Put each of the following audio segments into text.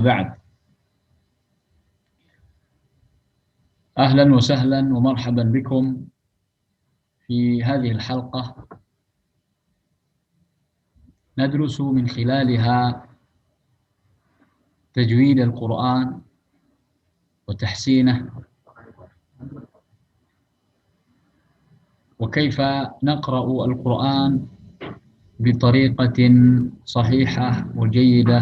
بعد أهلا وسهلا ومرحبا بكم في هذه الحلقة ندرس من خلالها تجويد القرآن وتحسينه وكيف نقرأ القرآن بطريقة صحيحة وجيدة.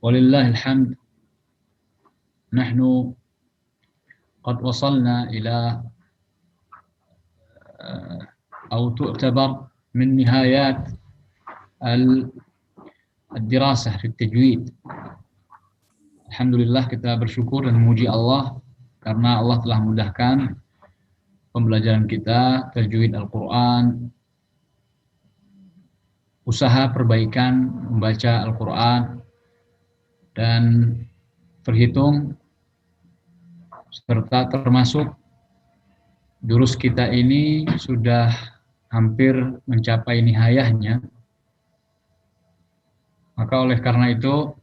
ولله الحمد نحن قد وصلنا إلى أو تعتبر من نهايات الدراسة في التجويد. Alhamdulillah, kita bersyukur dan memuji Allah karena Allah telah mudahkan pembelajaran kita tajwid Al-Quran, usaha perbaikan membaca Al-Quran, dan terhitung serta termasuk durus kita ini sudah hampir mencapai nihayahnya. Maka oleh karena itu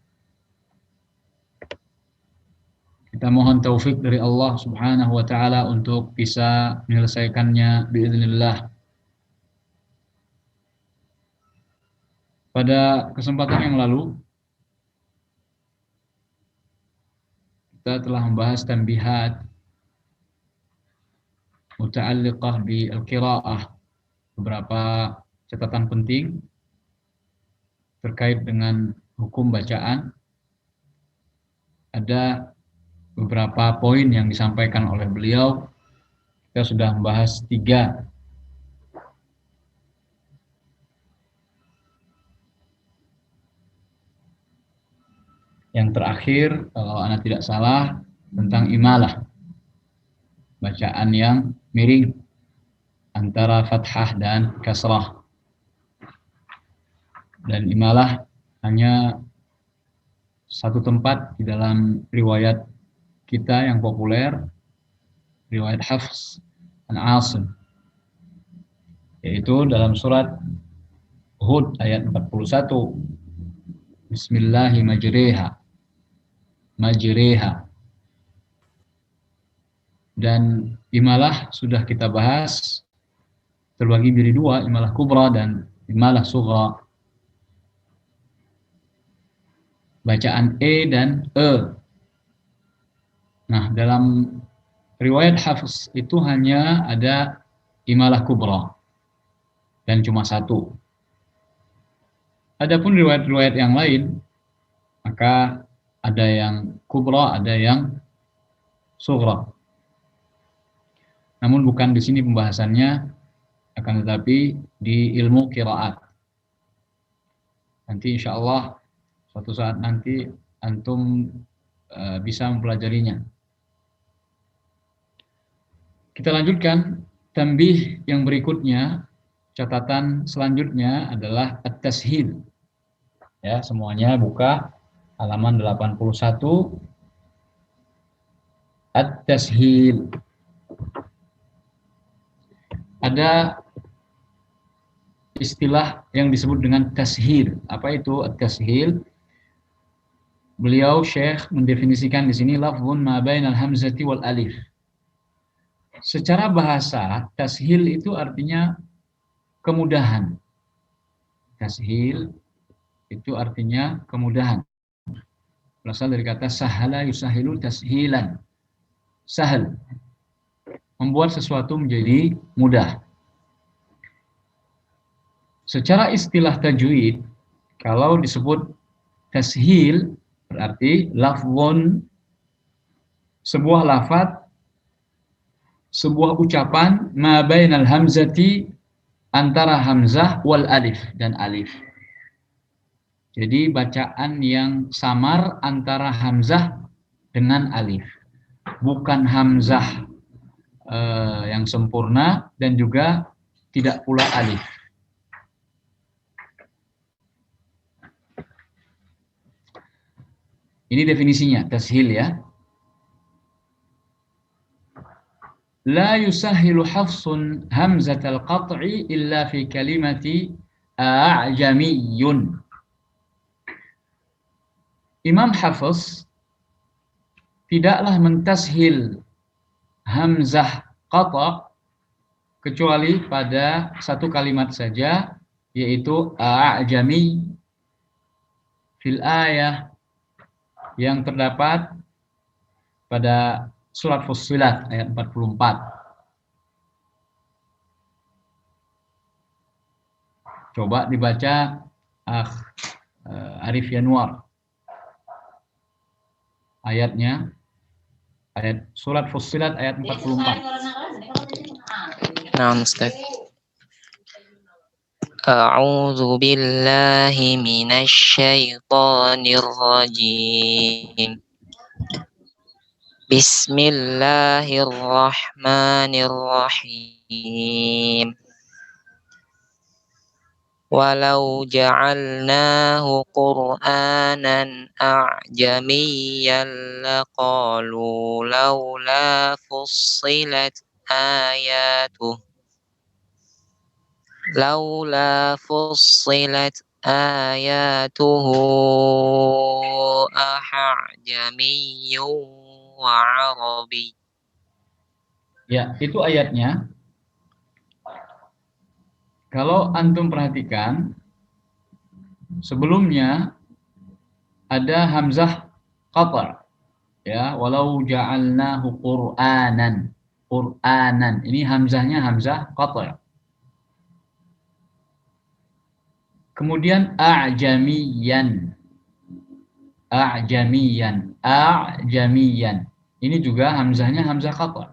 kita mohon taufik dari Allah Subhanahu wa taala untuk bisa menyelesaikannya biiznillah. Pada kesempatan yang lalu kita telah membahas tanbihat muta'alliqah bi al-qiraah, beberapa catatan penting terkait dengan hukum bacaan. Ada beberapa poin yang disampaikan oleh beliau. Kita sudah membahas 3. Yang terakhir, kalau Anda tidak salah, tentang imalah, bacaan yang miring antara fathah dan kasrah. Dan imalah hanya satu tempat di dalam riwayat kita yang populer, riwayat Hafs an Asim, yaitu dalam surat Hud ayat 41, Bismillahi majriha. Dan imalah sudah kita bahas, terbagi menjadi 2, imalah kubra dan imalah sughra. Bacaan E dan E. Nah, dalam riwayat Hafs itu hanya ada imalah kubra dan cuma 1. Adapun riwayat-riwayat yang lain, maka ada yang kubra, ada yang sughra. Namun bukan di sini pembahasannya, akan tetapi di ilmu qiraat. Nanti insya Allah suatu saat nanti antum bisa mempelajarinya. Kita lanjutkan tanbih yang berikutnya. Catatan selanjutnya adalah at-tashil. Ya, semuanya buka halaman 81. At-tashil. Ada istilah yang disebut dengan tashil. Apa itu at-tashil? Beliau Syekh mendefinisikan di sini lafzun ma bainal hamzati wal alif. Secara bahasa, tashil itu artinya kemudahan. Tashil itu artinya kemudahan. Berasal dari kata sahala yusahilu tashilan. Sahal, membuat sesuatu menjadi mudah. Secara istilah tajwid, kalau disebut tashil berarti lafzun, sebuah lafaz, sebuah ucapan ma bainal hamzati, antara hamzah wal alif dan alif. Jadi bacaan yang samar antara hamzah dengan alif, bukan hamzah yang sempurna dan juga tidak pula alif. Ini definisinya tashil ya. La yusahilu hafsun hamzatal qat'i illa fi kalimati a'jamiyyun. Imam Hafiz tidaklah mentashil hamzah qata kecuali pada satu kalimat saja, yaitu a'jami fil ayah yang terdapat pada surat Fussilat ayat 44. Coba dibaca Arif Yanuar ayatnya, ayat surat Fussilat ayat 44. Nah, Ustaz. A'udzu billahi minasy syaithanir rajim. Bismillahirrahmanirrahim. Walau ja'alnahu Qur'anan a'jamiyyan laqalu laula fussilat ayatuh laula fussilat ayatuhu ahajamiyyun wa arabi. Ya, itu ayatnya. Kalau antum perhatikan, sebelumnya ada hamzah qata', ya, walau ja'alnahu Qur'anan. Qur'anan. Ini hamzahnya hamzah qata'. Kemudian a'jamiyan. A'jamiyan. A'jamiyan. Ini juga hamzahnya hamzah qata'.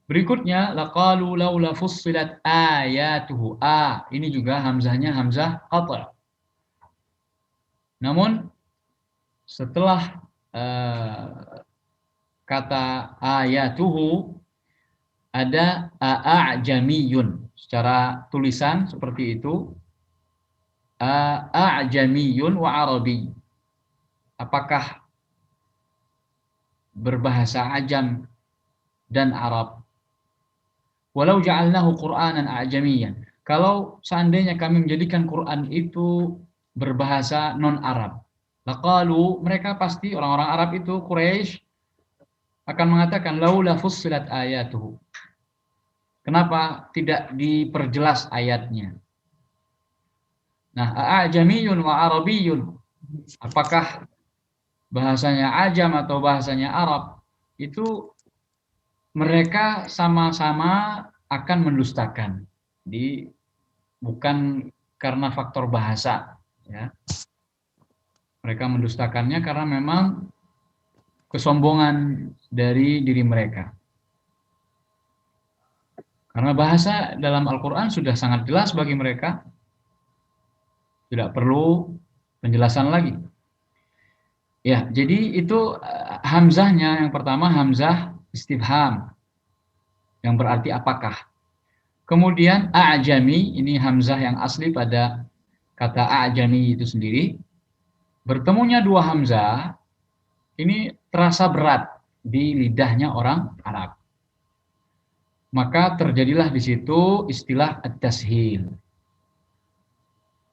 Berikutnya laqalu laula fussilat ayatuhu. Ini juga hamzahnya hamzah qata'. Namun setelah kata ayatuhu ada a'jamiyun. Secara tulisan seperti itu, a'jamiyun wa arabi. Apakah berbahasa Ajam dan Arab? Walau ja'alnahu Qur'anan a'jamiyyan. Kalau seandainya kami menjadikan Quran itu berbahasa non-Arab, laqalu, mereka pasti orang-orang Arab itu, Quraisy, akan mengatakan laula fussilat ayatuhu. Kenapa tidak diperjelas ayatnya? Nah, a'jamiyun wa arabiyyun. Apakah bahasanya Ajam atau bahasanya Arab? Itu mereka sama-sama akan mendustakan. Jadi bukan karena faktor bahasa, ya. Mereka mendustakannya karena memang kesombongan dari diri mereka. Karena bahasa dalam Al-Quran sudah sangat jelas bagi mereka, tidak perlu penjelasan lagi. Ya, jadi itu hamzahnya yang pertama hamzah istifham, yang berarti apakah. Kemudian a'jami, ini hamzah yang asli pada kata a'jami itu sendiri. Bertemunya dua hamzah, ini terasa berat di lidahnya orang Arab. Maka terjadilah di situ istilah at-tashil.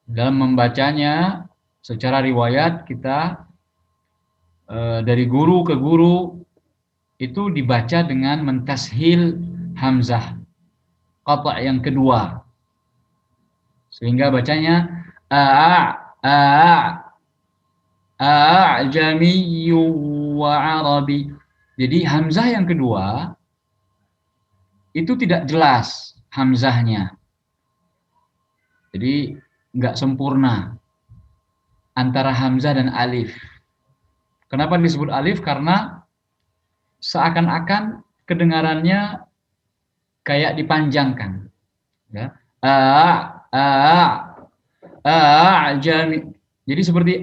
Dalam membacanya secara riwayat kita dari guru ke guru itu dibaca dengan mentashil hamzah qata' yang kedua, sehingga bacanya a'jamiyyu wa arabi. Jadi hamzah yang kedua itu tidak jelas hamzahnya, jadi nggak sempurna antara hamzah dan alif. Kenapa disebut alif? Karena seakan-akan kedengarannya kayak dipanjangkan, ya. Jami. Jadi seperti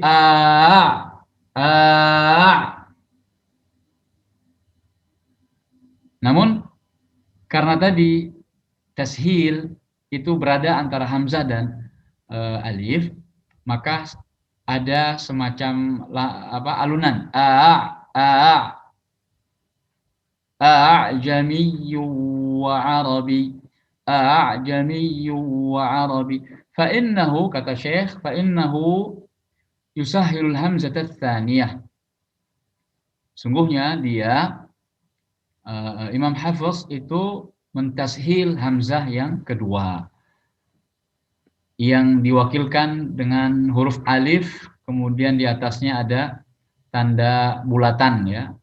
Namun karena tadi tashil itu berada antara hamzah dan alif, maka ada semacam alunan a'jamiyyu wa arabi, a'jamiyyu wa arabi. Fa innahu, kata Syekh, fa innahu yusahhilul hamzata tsaniyah. Sungguhnya dia Imam Hafiz itu mentashil hamzah yang kedua, yang diwakilkan dengan huruf alif, kemudian di atasnya ada tanda bulatan ya.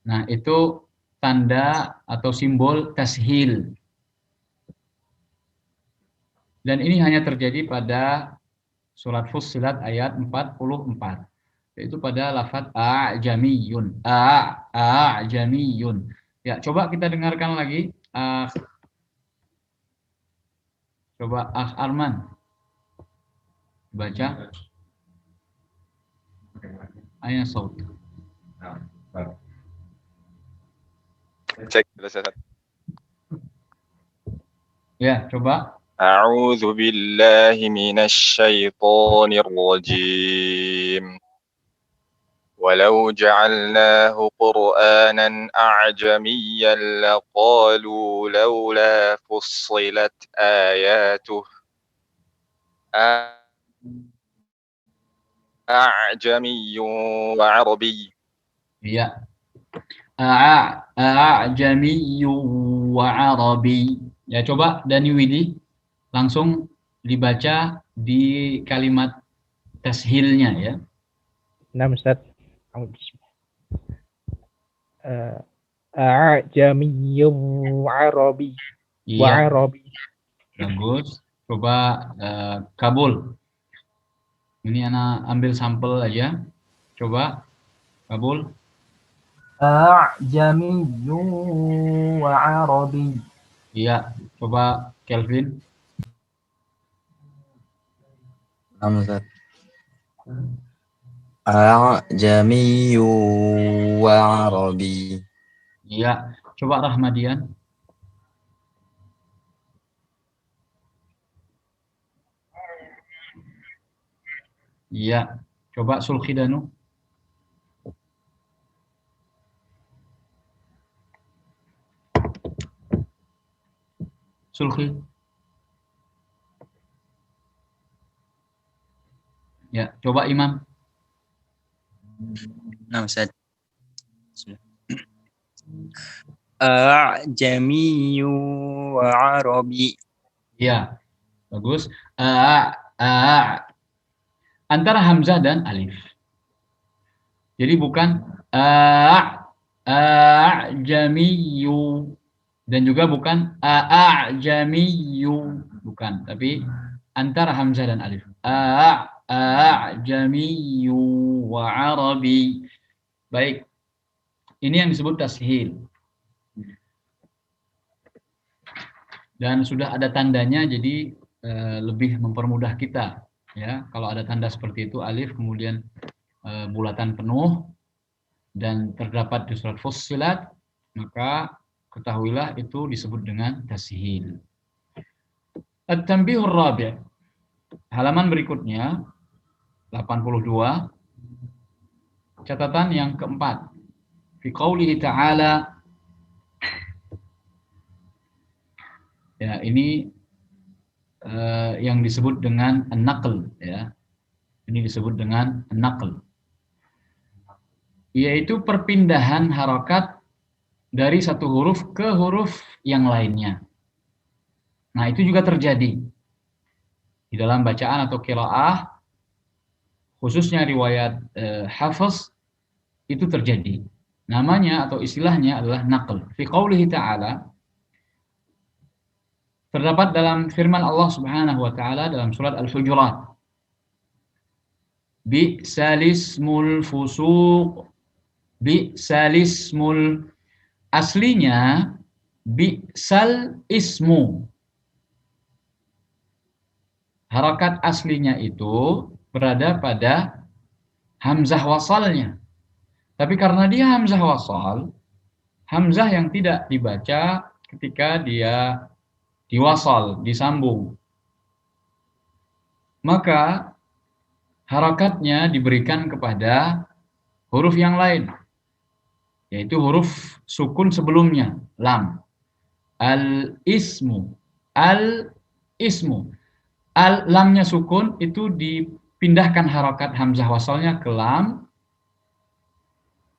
Nah, itu tanda atau simbol tashil. Dan ini hanya terjadi pada surat Fussilat ayat 44. Yaitu pada lafaz a'jamiyun. A'jamiyun. Ya, coba kita dengarkan lagi. Coba Arman baca. Ayat saut. Cek Ustaz. Ya, coba. أعوذ بالله من الشيطان الرجيم ولو جعلناه قرآنا أعجميا لقالوا لولا فصلت آياته أعجمي وعربي. Ya. A'jamiyyu wa arabi. Ya, coba Dani Widi langsung dibaca di kalimat tashilnya ya. Nah, Ustaz. A'jamiyyun Arabi. Wa Iya, Arabi. bagus. Coba Kabul. Ini anak ambil sampel aja. Coba Kabul. A'jamiyyun wa Arabi. Iya, coba Kelvin. Ustaz. A'jamiyyu wa Arabi. Iya, coba Rahmadian. Iya, coba Sulkhidanu. Sulkhi. Ya, coba Imam. Nah, Ustaz. A'jamiyyu wa Arabi. Iya, bagus. Antara hamzah dan alif. Jadi bukan a'jamiyyu dan juga bukan a'jamiyyu, bukan, tapi antara hamzah dan alif. A'jamiyyu wa arabi. Baik. Ini yang disebut tashil. Dan sudah ada tandanya, jadi lebih mempermudah kita ya. Kalau ada tanda seperti itu alif kemudian bulatan penuh dan terdapat di surat Fussilat, maka ketahuilah itu disebut dengan tashil. At-tanbihur rabi', halaman berikutnya 82, catatan yang keempat. Fi qaulihi ta'ala, ya ini yang disebut dengan an-naql ya. Ini disebut dengan an-naql, yaitu perpindahan harokat dari satu huruf ke huruf yang lainnya. Nah, itu juga terjadi di dalam bacaan atau qiraah, khususnya riwayat Hafiz, itu terjadi. Namanya atau istilahnya adalah naql. Fi qaulihi ta'ala, terdapat dalam firman Allah Subhanahu wa taala dalam surat Al-Hujurat. Bi'salismul fusuq. Bi'salismul, aslinya bi'sal ismu. Harakat aslinya itu berada pada hamzah wasalnya. Tapi karena dia hamzah wasal, hamzah yang tidak dibaca ketika dia diwasal, disambung, maka harakatnya diberikan kepada huruf yang lain, yaitu huruf sukun sebelumnya, lam. Al-ismu. Al-ismu. Al-lamnya sukun itu pindahkan harokat hamzah wasalnya ke lam.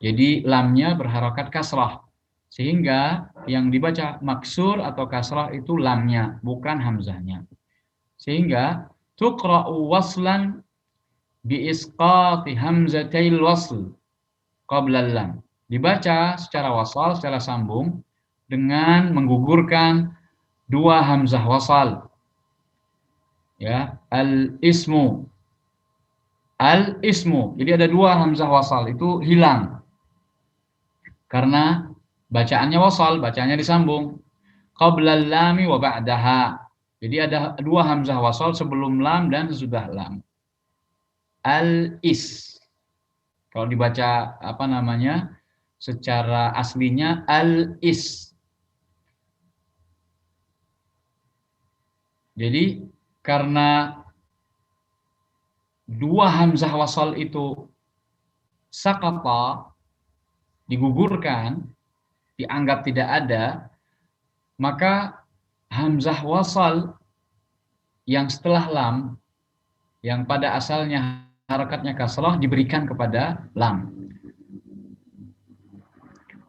Jadi lamnya berharokat kasrah. Sehingga yang dibaca maksur atau kasrah itu lamnya, bukan hamzahnya. Sehingga tuqra'u waslan bi isqati hamzatil wasl qabla lam. Dibaca secara wasal, secara sambung dengan menggugurkan dua hamzah wasal. Ya, al-ismu. Al-ismu. Jadi ada dua hamzah wasal itu hilang. Karena bacaannya wasal, bacaannya disambung. Qabla lami wa ba'daha. Jadi ada dua hamzah wasal sebelum lam dan sesudah lam. Al-is. Kalau dibaca apa namanya? Secara aslinya al-is. Jadi karena dua hamzah wasal itu sakata, digugurkan, dianggap tidak ada, maka hamzah wasal yang setelah lam, yang pada asalnya harakatnya kasrah, diberikan kepada lam.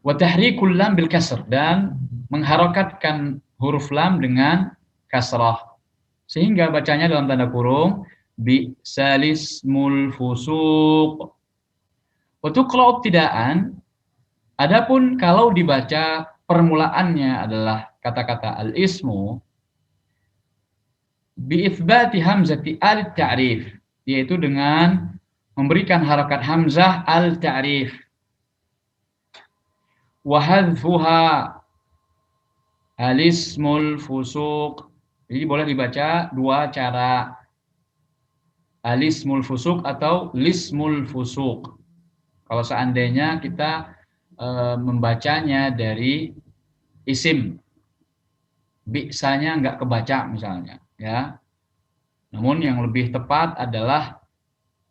Wa tahrikul lam bil kasr, dan mengharakatkan huruf lam dengan kasrah. Sehingga bacanya dalam tanda kurung bi salismul fusuq. Untuk kalau ibtidaan, adapun kalau dibaca permulaannya adalah kata-kata al-ismu bi itsbati hamzati al-ta'rif, yaitu dengan memberikan harakat hamzah al-ta'rif wa hadfuha al-ismul fusuq. Jadi boleh dibaca dua cara, alismul fusuq atau lismul fusuq. Kalau seandainya kita membacanya dari isim, bi'sanya nggak kebaca misalnya, ya. Namun yang lebih tepat adalah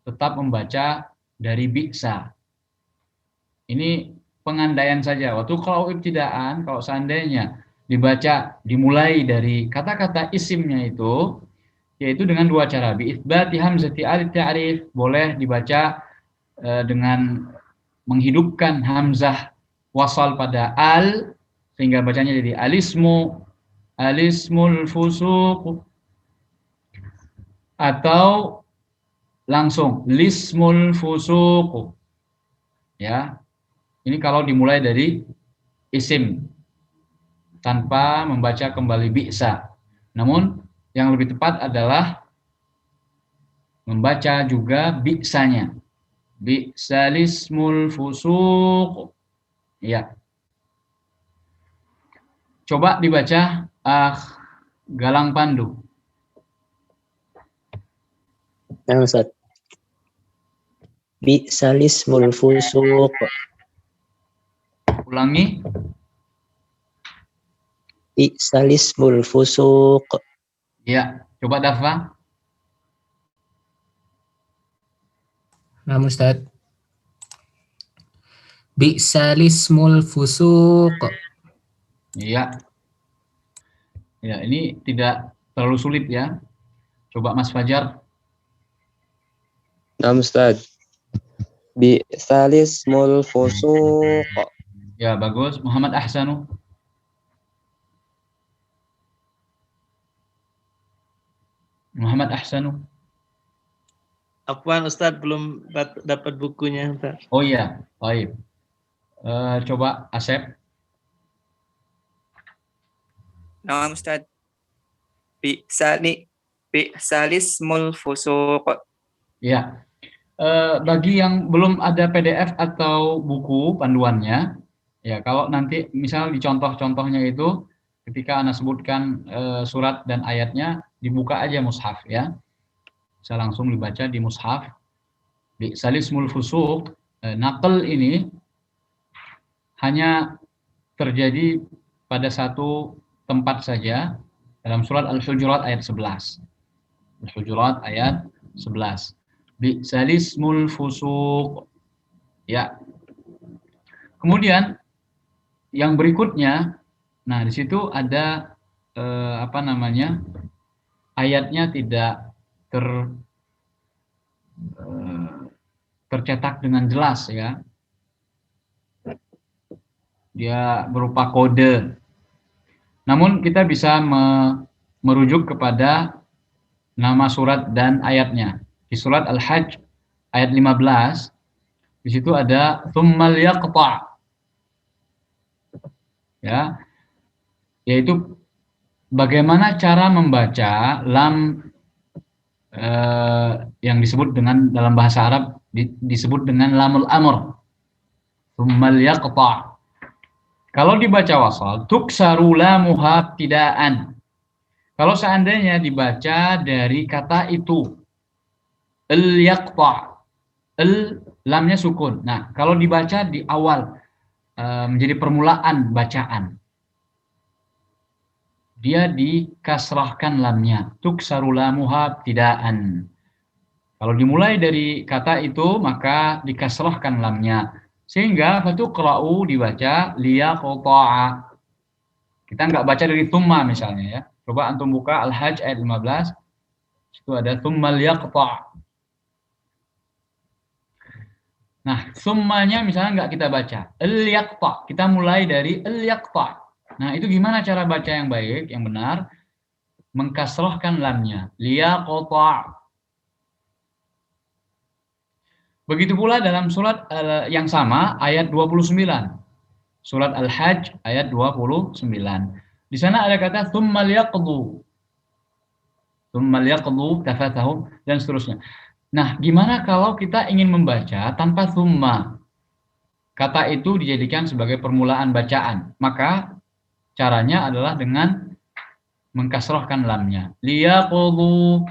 tetap membaca dari bi'sa. Ini pengandaian saja. Waktu kalau ibtidaan, kalau seandainya dibaca dimulai dari kata-kata isimnya itu, yaitu dengan dua cara. Bi'itsbati hamzati al-ta'rif, boleh dibaca dengan menghidupkan hamzah wasal pada al, sehingga bacanya jadi alismu, alismul fusuq, atau langsung lismul fusuq. Ya. Ini kalau dimulai dari isim tanpa membaca kembali bi'sa. Namun yang lebih tepat adalah membaca juga bi'sanya. Bi'salismul fusuq. Ya. Coba dibaca Galang Pandu. Nah, Ustaz. Bi'salismul fusuq. Ulangi. Bi'salismul fusuq. Ya, coba Dafa. Nah, Ustaz. Bi'salismul fusuq. Iya. Ya, ini tidak terlalu sulit ya. Coba Mas Fajar. Nah, Ustaz. Bi'salismul fusuq. Ya, bagus. Muhammad Ahsanu. Muhammad Ahsanu. Apaan Ustadz, belum dapat bukunya Ustaz. Oh iya, baik. Coba Asep. Nah, Ustadz. Bi'salismul fusuq. Ya. Bagi yang belum ada PDF atau buku panduannya, ya kalau nanti misal di contoh-contohnya itu ketika Anda sebutkan surat dan ayatnya, dibuka aja mushaf ya. Bisa langsung dibaca di mushaf. Bi'salismul fusuq, naql ini hanya terjadi pada satu tempat saja dalam surat Al-Hujurat ayat 11. Al-Hujurat ayat 11. Bi'salismul fusuq. Ya. Kemudian yang berikutnya, nah di situ ada ayatnya tidak tercetak dengan jelas ya. Dia berupa kode. Namun kita bisa merujuk kepada nama surat dan ayatnya. Di surat Al-Hajj ayat 15, di situ ada tsummal yaqta'. Ya, yaitu bagaimana cara membaca lam yang disebut dengan dalam bahasa Arab disebut dengan lamul amr. Tsummal yaqta'. Kalau dibaca wasal, tuksaru lamuha ibtidaan. Kalau seandainya dibaca dari kata itu, al-yaqta', lamnya sukun. Nah, kalau dibaca di awal menjadi permulaan bacaan, dia dikasrahkan lamnya, tuksaru lamuha ibtidaan. Kalau dimulai dari kata itu, maka dikasrahkan lamnya. Sehingga fatuqra'u dibaca liyaqta'a. Kita nggak baca dari thumma misalnya ya. Coba antum buka Al-Hajj ayat 15. Itu ada thummal yaqta'. Nah, thummanya misalnya nggak kita baca. Al-yaqta'. Kita mulai dari al-yaqta'. Nah, itu gimana cara baca yang baik, yang benar? Mengkasrahkan lamnya. Liyaqta'. Begitu pula dalam surat yang sama ayat 29. Surat Al-Hajj ayat 29. Di sana ada kata tsummal yaqdu. Tsummal yaqdu tafatahum dan seterusnya. Nah, gimana kalau kita ingin membaca tanpa tsumma? Kata itu dijadikan sebagai permulaan bacaan. Maka caranya adalah dengan mengkasrahkan lamnya. Liyaqdu.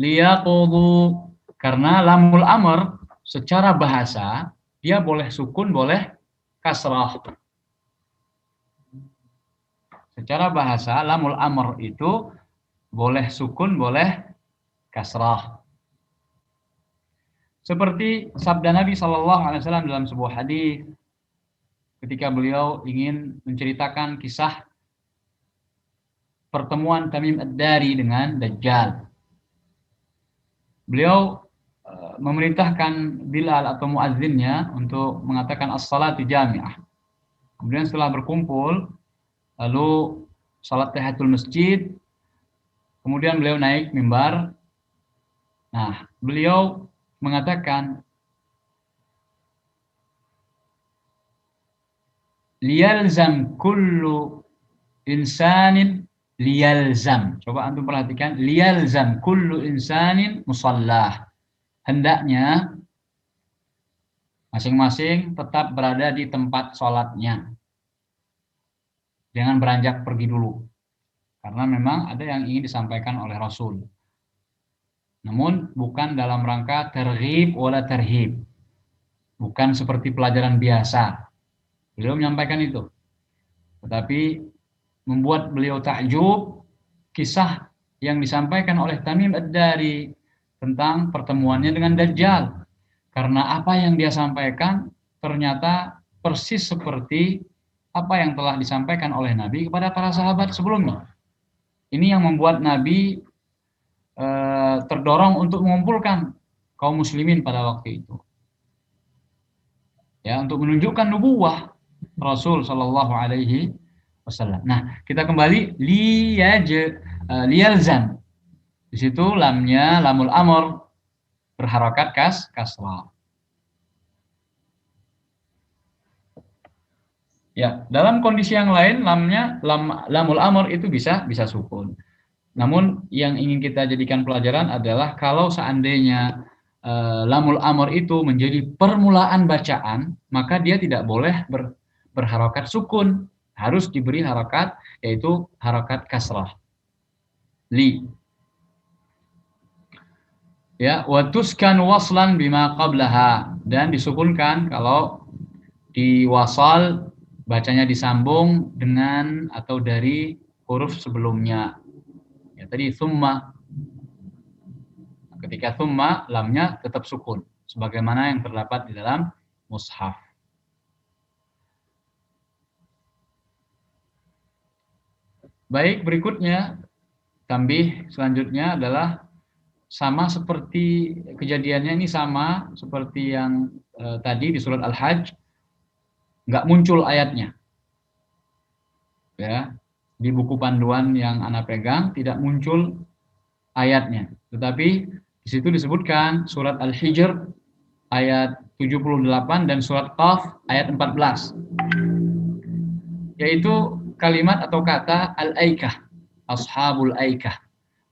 Liyaqdu. Karena lamul amr secara bahasa dia boleh sukun, boleh kasrah. Secara bahasa lamul amr itu boleh sukun, boleh kasrah. Seperti sabda Nabi SAW dalam sebuah hadis ketika beliau ingin menceritakan kisah pertemuan Tamim Ad-Dari dengan Dajjal. Beliau memerintahkan Bilal atau muazzinnya untuk mengatakan as-salatu jami'ah. Kemudian setelah berkumpul, lalu salat tahiyatul masjid, kemudian beliau naik mimbar. Nah, beliau mengatakan liyalzam kullu insanin liyalzam. Coba antum perhatikan, liyalzam kullu insanin musallah. Hendaknya masing-masing tetap berada di tempat sholatnya. Jangan beranjak pergi dulu. Karena memang ada yang ingin disampaikan oleh Rasul. Namun bukan dalam rangka terghib wala terhib. Bukan seperti pelajaran biasa. Beliau menyampaikan itu. Tetapi membuat beliau takjub kisah yang disampaikan oleh Tamim Ad-Dari tentang pertemuannya dengan Dajjal. Karena apa yang dia sampaikan ternyata persis seperti apa yang telah disampaikan oleh Nabi kepada para sahabat sebelumnya. Ini yang membuat Nabi terdorong untuk mengumpulkan kaum muslimin pada waktu itu. Ya, untuk menunjukkan nubuwah Rasul Shallallahu Alaihi Wasallam. Nah, kita kembali liyalzam. Di situ lamnya lamul amr berharokat kasrah. Ya, dalam kondisi yang lain lamul amr itu bisa sukun. Namun yang ingin kita jadikan pelajaran adalah kalau seandainya lamul amr itu menjadi permulaan bacaan, maka dia tidak boleh berharokat sukun, harus diberi harokat, yaitu harokat kasrah. Li. Ya, watuskan waslan bima qablaha, dan disukunkan kalau di wasal bacanya disambung dengan atau dari huruf sebelumnya. Ya, tadi summa. Ketika summa, lamnya tetap sukun sebagaimana yang terdapat di dalam mushaf. Baik, berikutnya tambih selanjutnya adalah sama seperti kejadiannya ini sama seperti yang tadi di surat Al-Hajj, nggak muncul ayatnya. Ya, di buku panduan yang Ana pegang tidak muncul ayatnya. Tetapi di situ disebutkan surat Al-Hijr ayat 78 dan surat Qaf ayat 14. Yaitu kalimat atau kata al-aikah, ashabul aikah.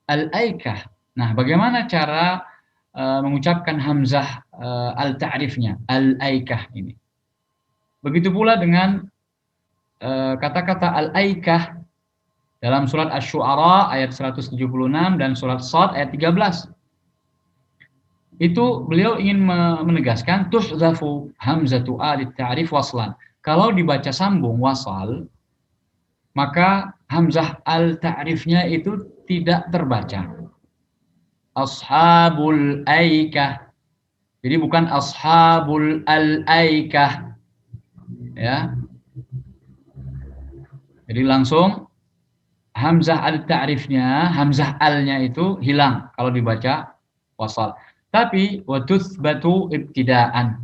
Al-aikah. Nah, bagaimana cara mengucapkan hamzah al-ta'rifnya, al-aikah ini? Begitu pula dengan kata-kata al-aikah dalam surat Asy-Syu'ara ayat 176 dan surat Shad ayat 13. Itu beliau ingin menegaskan tuhzafu hamzatu al-ta'rif waslan. Kalau dibaca sambung wasal, maka hamzah al-ta'rifnya itu tidak terbaca. Ashabul aikah. Jadi bukan ashabul al-aikah. Ya. Jadi langsung hamzah al-ta'rifnya, hamzah al-nya itu hilang kalau dibaca wasal. Tapi wa tuthbatu ibtidaan.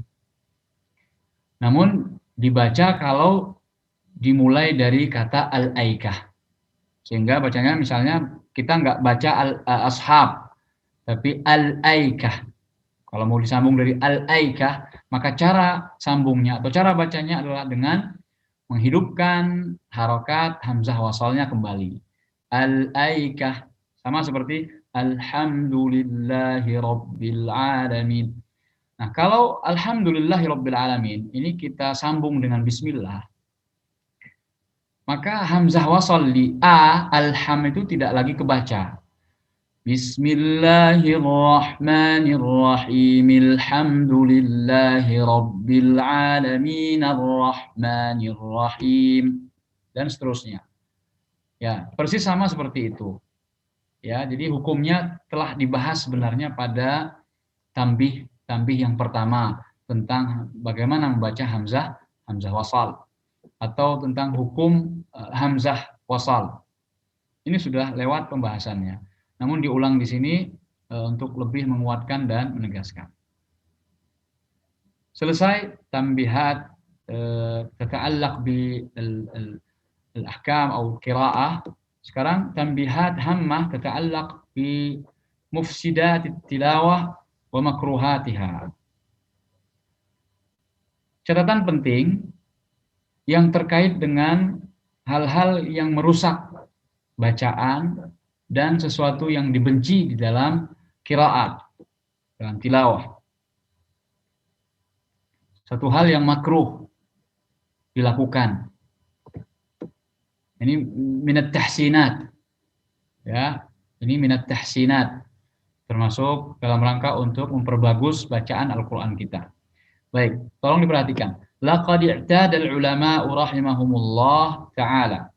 Namun dibaca kalau dimulai dari kata al-aikah. Sehingga bacanya misalnya kita nggak baca al-ashab, tapi al-aikah. Kalau mau disambung dari al-aikah, maka cara sambungnya atau cara bacanya adalah dengan menghidupkan harokat hamzah wasalnya kembali. Al-aikah. Sama seperti alhamdulillahi rabbil alamin. Nah, kalau alhamdulillahi rabbil alamin, ini kita sambung dengan bismillah, maka hamzah wasal di a, alham itu tidak lagi kebaca. Bismillahirrahmanirrahim. Alhamdulillahi rabbil alamin arrahmanirrahim, dan seterusnya. Ya, persis sama seperti itu. Ya, jadi hukumnya telah dibahas sebenarnya pada tambih yang pertama tentang bagaimana membaca hamzah wasal, atau tentang hukum hamzah wasal. Ini sudah lewat pembahasannya. Namun diulang di sini untuk lebih menguatkan dan menegaskan. Selesai tambihat tata'allaq bi al-ahkam atau qiraah. Sekarang tambihat hammah tata'allaq bi mufsidat tilawah wa makruhatiha. Catatan penting yang terkait dengan hal-hal yang merusak bacaan dan sesuatu yang dibenci di dalam qiraat, dalam tilawah. Satu hal yang makruh dilakukan. Ini minat tahsinat. Ya, ini minat tahsinat. Termasuk dalam rangka untuk memperbagus bacaan Al-Qur'an kita. Baik, tolong diperhatikan. Laqad i'tada al-ulama'u rahimahumullah ta'ala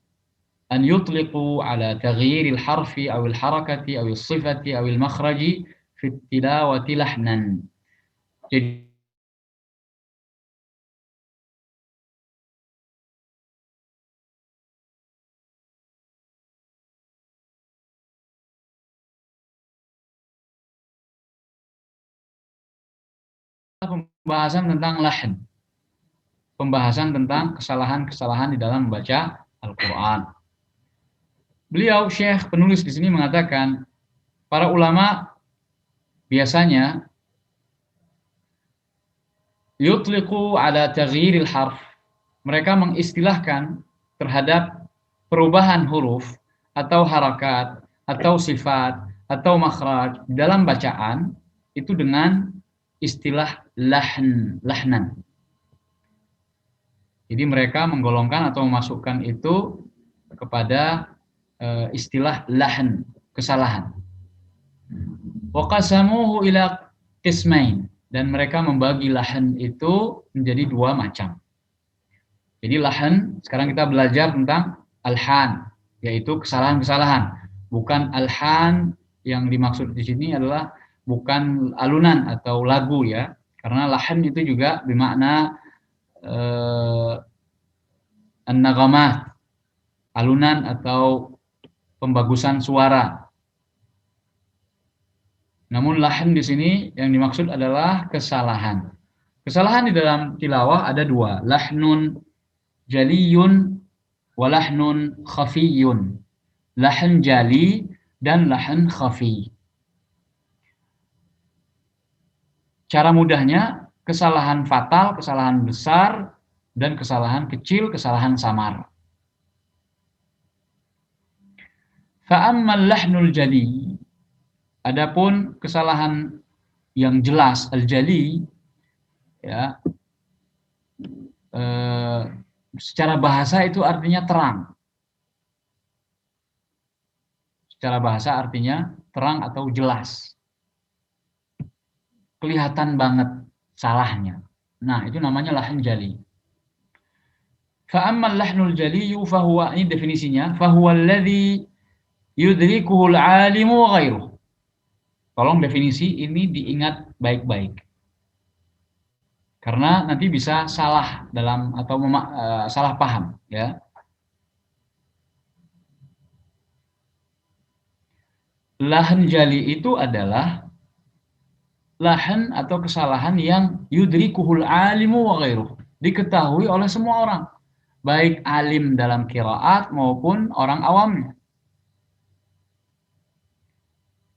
an yutliqu ala taghyir al-harfi aw al-harakati aw as-sifati aw al-makhraji fi at-tilawati lahnan. Jadi pembahasan tentang lahn. Pembahasan tentang kesalahan-kesalahan di dalam membaca Al-Qur'an. Beliau Syekh penulis di sini mengatakan para ulama biasanya yutliqu ala taghyiril harf. Mereka mengistilahkan terhadap perubahan huruf atau harakat atau sifat atau makhraj dalam bacaan itu dengan istilah lahnan. Jadi mereka menggolongkan atau memasukkan itu kepada istilah lahn, kesalahan. Wa qasamuhu ila qismain, dan mereka membagi lahn itu menjadi dua macam. Jadi lahn, sekarang kita belajar tentang alhan, yaitu kesalahan-kesalahan. Bukan alhan yang dimaksud di sini adalah bukan alunan atau lagu ya, karena lahn itu juga bermakna an-naghamat, alunan atau pembagusan suara. Namun lahan di sini yang dimaksud adalah kesalahan. Kesalahan di dalam tilawah ada dua, lahnun jaliyun wa lahnun khafiyun. Lahan jali dan lahan khafi. Cara mudahnya, kesalahan fatal, kesalahan besar, dan kesalahan kecil, kesalahan samar. Fa'ammal lahnul jali, adapun kesalahan yang jelas, al-jali, ya, secara bahasa itu artinya terang. Secara bahasa artinya terang atau jelas. Kelihatan banget salahnya. Nah, itu namanya lahan jali. Fa'ammal lahnul jaliyu fahuwa, ini definisinya, fahuwa alladhi yudrikuhul alimu wa ghairuh. Tolong definisi ini diingat baik-baik. Karena nanti bisa salah dalam atau salah paham, ya. Lahan jali itu adalah lahan atau kesalahan yang yudrikuhul alimu wa ghairuh, diketahui oleh semua orang, baik alim dalam qiraat maupun orang awamnya.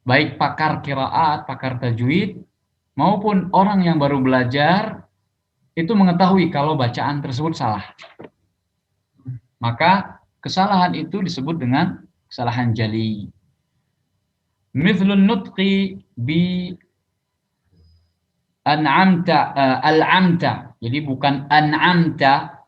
Baik pakar qiraat, pakar tajwid, maupun orang yang baru belajar, itu mengetahui kalau bacaan tersebut salah. Maka kesalahan itu disebut dengan kesalahan jali. Mithlun nutqi bi an'amta, al-amta. Jadi bukan an'amta,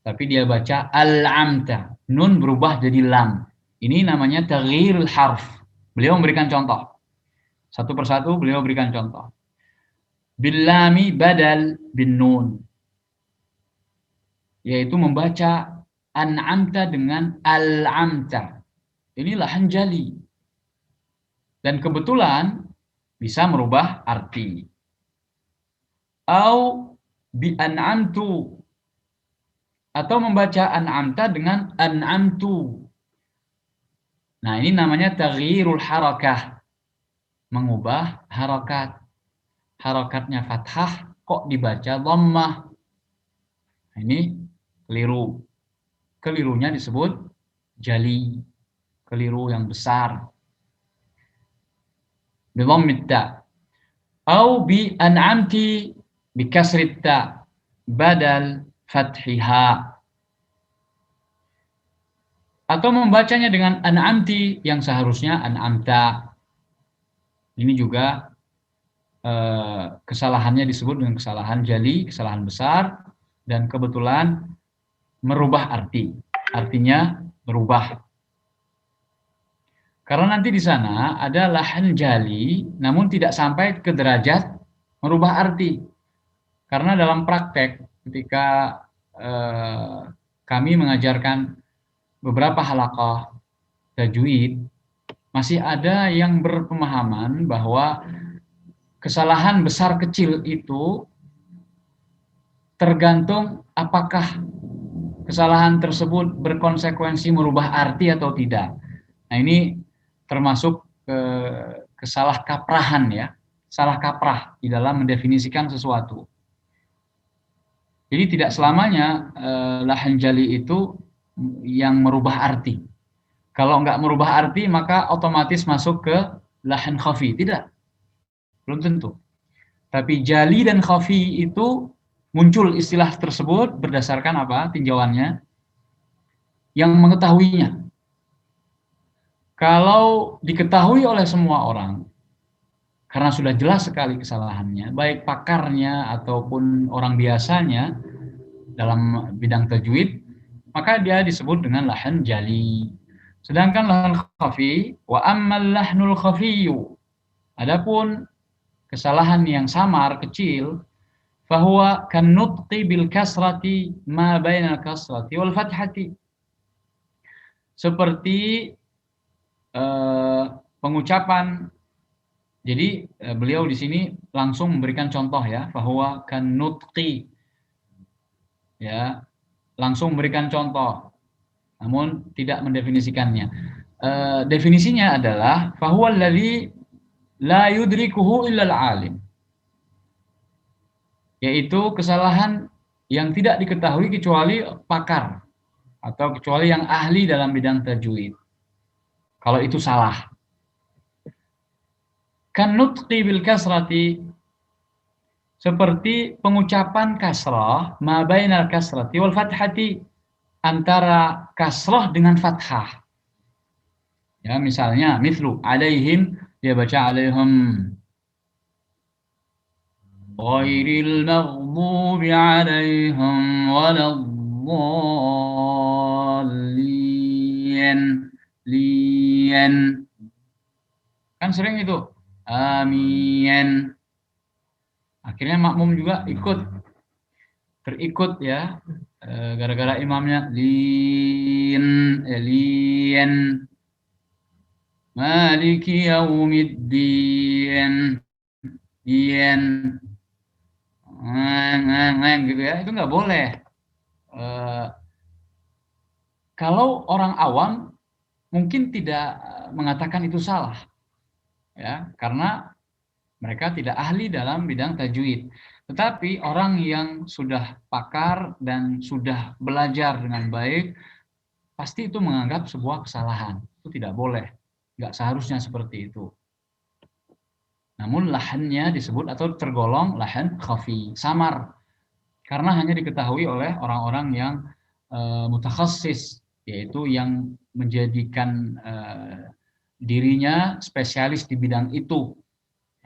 tapi dia baca al-amta. Nun berubah jadi lam. Ini namanya taghyirul harf. Beliau memberikan contoh. Satu persatu beliau berikan contoh. Billami badal bin nun. Yaitu membaca an'amta dengan al-amta. Ini lahan jali. Dan kebetulan bisa merubah arti. Au bi an'amtu. Atau membaca an'amta dengan an'amtu. Nah, ini namanya taghyirul harakah. Mengubah harakat. Harakatnya fathah kok dibaca dhammah. Nah, ini keliru. Kelirunya disebut jali. Keliru yang besar. Bi dhammit ta. Au bi an'amti bi kasrit ta badal fathiha. Atau membacanya dengan an'amti yang seharusnya an'amta. Ini juga kesalahannya disebut dengan kesalahan jali, kesalahan besar, dan kebetulan merubah arti. Artinya berubah. Karena nanti di sana ada lahan jali, namun tidak sampai ke derajat merubah arti. Karena dalam praktek, ketika kami mengajarkan beberapa halaqah tajwid, masih ada yang berpemahaman bahwa kesalahan besar kecil itu tergantung apakah kesalahan tersebut berkonsekuensi merubah arti atau tidak. Nah, ini termasuk kesalah kaprahan, ya, salah kaprah di dalam mendefinisikan sesuatu. Jadi tidak selamanya lahan jali itu yang merubah arti. Kalau nggak merubah arti, maka otomatis masuk ke lahan khafi. Tidak, belum tentu. Tapi jali dan khafi itu muncul istilah tersebut berdasarkan apa? Tinjauannya yang mengetahuinya. Kalau diketahui oleh semua orang, karena sudah jelas sekali kesalahannya, baik pakarnya ataupun orang biasanya dalam bidang tajwid, maka dia disebut dengan lahan jali. Sedangkan lahan khafi, wa ammal lahnul khafiyyu, adapun kesalahan yang samar, kecil, fahuwa kan nutqi bil kasrati ma bainal kasrati wal fathati. Seperti pengucapan. Jadi beliau di sini langsung memberikan contoh, ya, fahuwa kan nutqi. Ya, langsung memberikan contoh, namun tidak mendefinisikannya. Definisinya adalah fahuwa alladzi la yudrikuhu illal alim. Yaitu kesalahan yang tidak diketahui kecuali pakar atau kecuali yang ahli dalam bidang tajwid. Kalau itu salah. Kan nutqi bil kasrati, seperti pengucapan kasrah ma bainal kasrati wal fathati, antara kasrah dengan fathah. Ya, misalnya mithlu alaihim, dia baca alaihim. Ghairil maghdubi alaihim waladdallin. Lian. Kan sering itu. Amin. Akhirnya makmum juga terikut ya, gara-gara imamnya lian maliki yaumiddin dian gitu ya, itu nggak boleh. Kalau orang awam mungkin tidak mengatakan itu salah ya, karena mereka tidak ahli dalam bidang tajwid. Tetapi orang yang sudah pakar dan sudah belajar dengan baik, pasti itu menganggap sebuah kesalahan. Itu tidak boleh. Nggak seharusnya seperti itu. Namun lahannya disebut atau tergolong lahan khafi, samar. Karena hanya diketahui oleh orang-orang yang mutakhassis, yaitu yang menjadikan dirinya spesialis di bidang itu.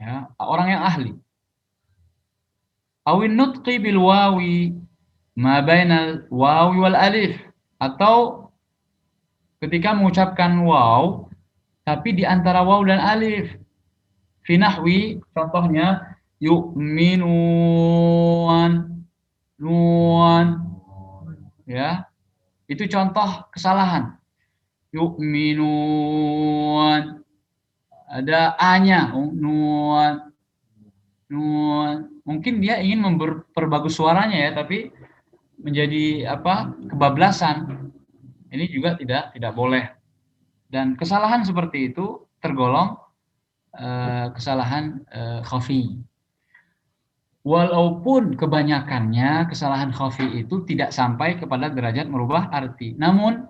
Ya, orang yang ahli. Awin nutqi bil wawi ma bainal wawi wal alif, atau ketika mengucapkan waw tapi di antara waw dan alif. Fi nahwi, contohnya yu'minun, nun, ya, itu contoh kesalahan. Yu'minun, ada a-nya, nun. Mungkin dia ingin memperbagus suaranya ya, tapi menjadi kebablasan. Ini juga tidak boleh. Dan kesalahan seperti itu tergolong kesalahan khafi. Walaupun kebanyakannya kesalahan khafi itu tidak sampai kepada derajat merubah arti. Namun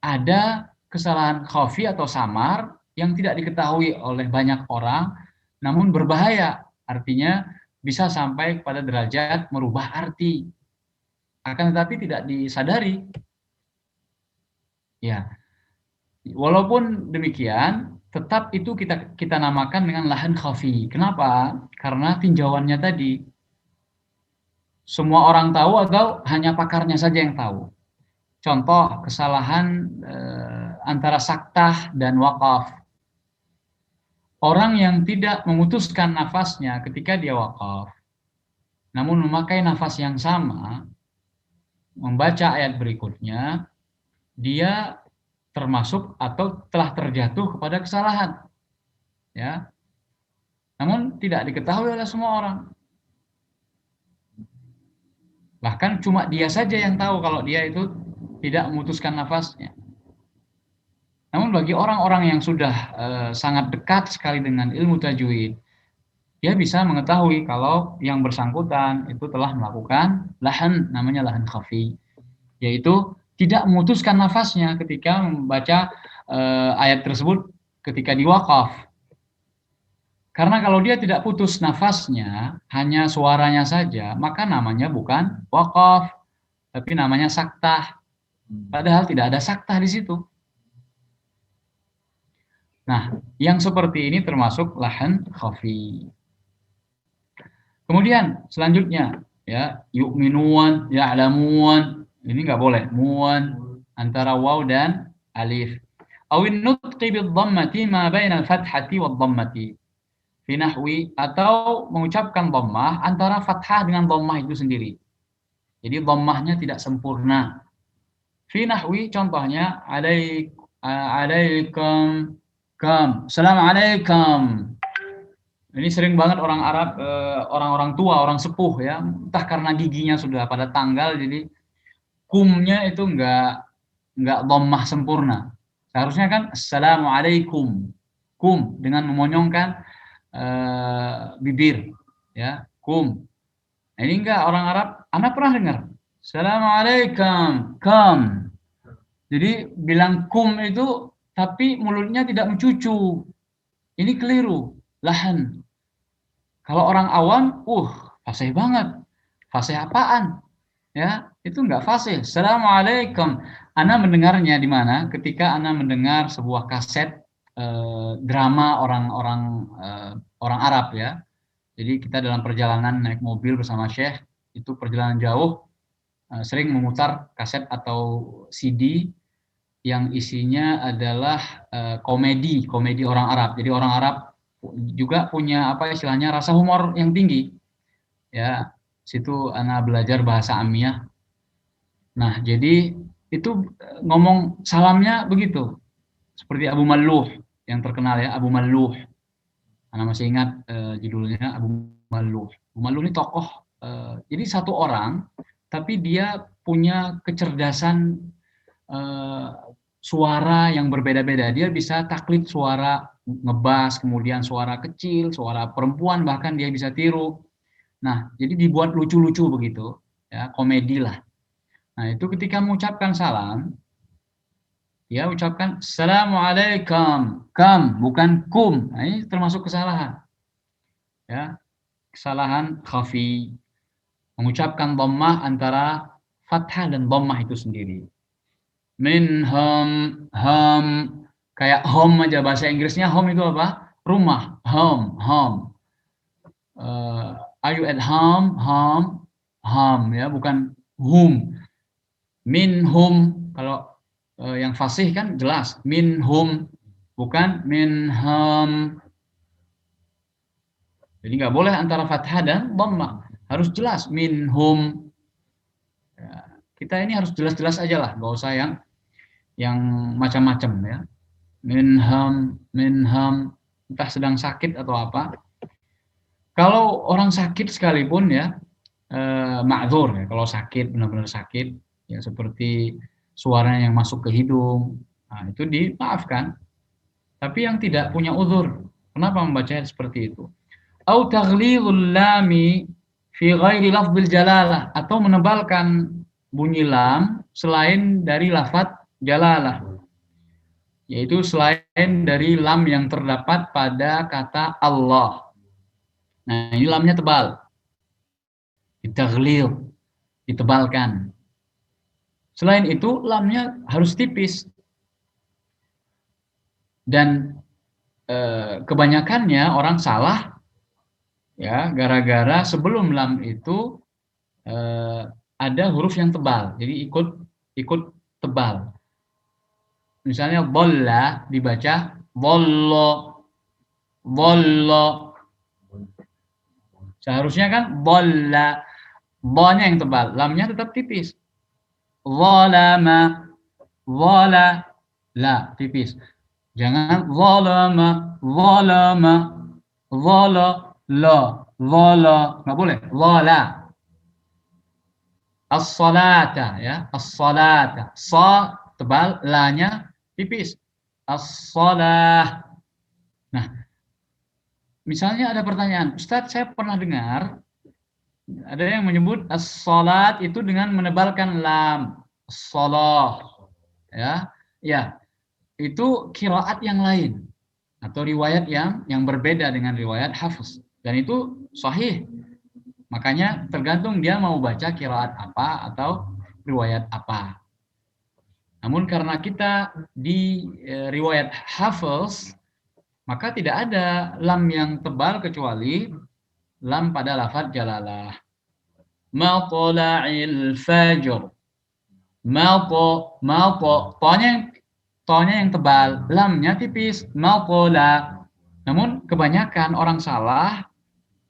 ada kesalahan khafi atau samar yang tidak diketahui oleh banyak orang, namun berbahaya. Artinya bisa sampai kepada derajat merubah arti. Akan tetapi tidak disadari. Ya. Walaupun demikian, tetap itu kita namakan dengan lahan khafi. Kenapa? Karena tinjauannya tadi. Semua orang tahu atau hanya pakarnya saja yang tahu. Contoh kesalahan antara saktah dan waqaf. Orang yang tidak memutuskan nafasnya ketika dia waqaf, namun memakai nafas yang sama, membaca ayat berikutnya, dia termasuk atau telah terjatuh kepada kesalahan. Ya. Namun tidak diketahui oleh semua orang. Bahkan cuma dia saja yang tahu kalau dia itu tidak memutuskan nafasnya. Namun bagi orang-orang yang sudah sangat dekat sekali dengan ilmu tajwid, dia bisa mengetahui kalau yang bersangkutan itu telah melakukan lahan, namanya lahan khafi, yaitu tidak memutuskan nafasnya ketika membaca ayat tersebut ketika diwaqaf. Karena kalau dia tidak putus nafasnya, hanya suaranya saja, maka namanya bukan waqaf, tapi namanya saktah. Padahal tidak ada saktah di situ. Nah, yang seperti ini termasuk lahan khafi. Kemudian selanjutnya, ya, yu'minun, ya'lamun, ini nggak boleh, muan antara waw dan alif. Awin nutqi bid dhammati ma bainal fathati wad dhammati. Fi nahwi, atau mengucapkan dhammah antara fathah dengan dhammah itu sendiri. Jadi dhammahnya tidak sempurna. Fi nahwi, contohnya alaikum kam, assalamualaikum. Ini sering banget orang Arab, orang-orang tua, orang sepuh ya, entah karena giginya sudah pada tanggal, jadi kumnya itu nggak dhammah sempurna. Seharusnya kan assalamualaikum, kum dengan memonyongkan bibir, ya, kum. Nah, ini enggak orang Arab, Anda pernah dengar? Assalamualaikum, kum. Jadi bilang kum itu, tapi mulutnya tidak mencucu. Ini keliru, lahan. Kalau orang awam, fasih banget. Fasih apaan? Ya, itu enggak fasih. Assalamualaikum. Anda mendengarnya di mana? Ketika Anda mendengar sebuah kaset drama orang Arab, ya. Jadi kita dalam perjalanan naik mobil bersama Syekh, itu perjalanan jauh, sering memutar kaset atau CD yang isinya adalah komedi orang Arab. Jadi orang Arab juga punya apa istilahnya rasa humor yang tinggi. Ya, situ anak belajar bahasa Amiyah. Nah, jadi itu ngomong salamnya begitu. Seperti Abu Malluh yang terkenal, ya, Abu Malluh. Anak masih ingat judulnya Abu Malluh. Abu Malluh ini tokoh, jadi satu orang, tapi dia punya kecerdasan suara yang berbeda-beda. Dia bisa taklid suara ngebas, kemudian suara kecil, suara perempuan bahkan dia bisa tiru. Nah, jadi dibuat lucu-lucu begitu, ya, komedi lah. Nah, itu ketika mengucapkan salam, dia ucapkan Assalamualaikum, kam, bukan kum. Nah, ini termasuk kesalahan. Ya, kesalahan khafi. Mengucapkan dhammah antara fathah dan dhammah itu sendiri. Minhum, hum, kayak home aja, bahasa Inggrisnya home itu apa? Rumah, home, home. Are you at home? Home, home, ya, bukan hum. Minhum, kalau yang fasih kan jelas minhum, bukan minhum. Jadi nggak boleh antara fathah dan dhammah, harus jelas minhum. Ya, kita ini harus jelas-jelas aja lah, nggak usah yang macam-macam, ya. Minhum, entah sedang sakit atau apa. Kalau orang sakit sekalipun, ya, ma'dzur, ya, kalau sakit benar-benar sakit, ya, seperti suaranya yang masuk ke hidung, nah, itu dimaafkan. Tapi yang tidak punya uzur, kenapa membaca seperti itu? Au taghlidul lami fi ghairi lafdzil jalalah, atau menebalkan bunyi lam selain dari lafadz jalalah, yaitu selain dari lam yang terdapat pada kata Allah. Nah, ini lamnya tebal, ditaghlid, ditebalkan. Selain itu, lamnya harus tipis. Dan kebanyakannya orang salah, ya, gara-gara sebelum lam itu ada huruf yang tebal, jadi ikut tebal. Misalnya bolla dibaca bollo, bollo. Seharusnya kan bolla, bo-nya yang tebal, lamnya tetap tipis. Zalama, zala, la, tipis. Jangan zalama, zalama, zala, la, zala, nggak boleh. Zala. As-salata, ya, as-salata. Sa tebal, la-nya tipis. As-salah. Nah, misalnya ada pertanyaan, Ustadz, saya pernah dengar ada yang menyebut as-salat itu dengan menebalkan lam, as-salah, ya, ya, itu qiraat yang lain atau riwayat yang berbeda dengan riwayat Hafiz, dan itu sahih. Makanya tergantung dia mau baca qiraat apa atau riwayat apa. Namun karena kita di riwayat Hafiz, maka tidak ada lam yang tebal kecuali lam pada lafadz jalalah. Matla'il fajr. Tonya yang tebal, lamnya tipis. Matla. Namun kebanyakan orang salah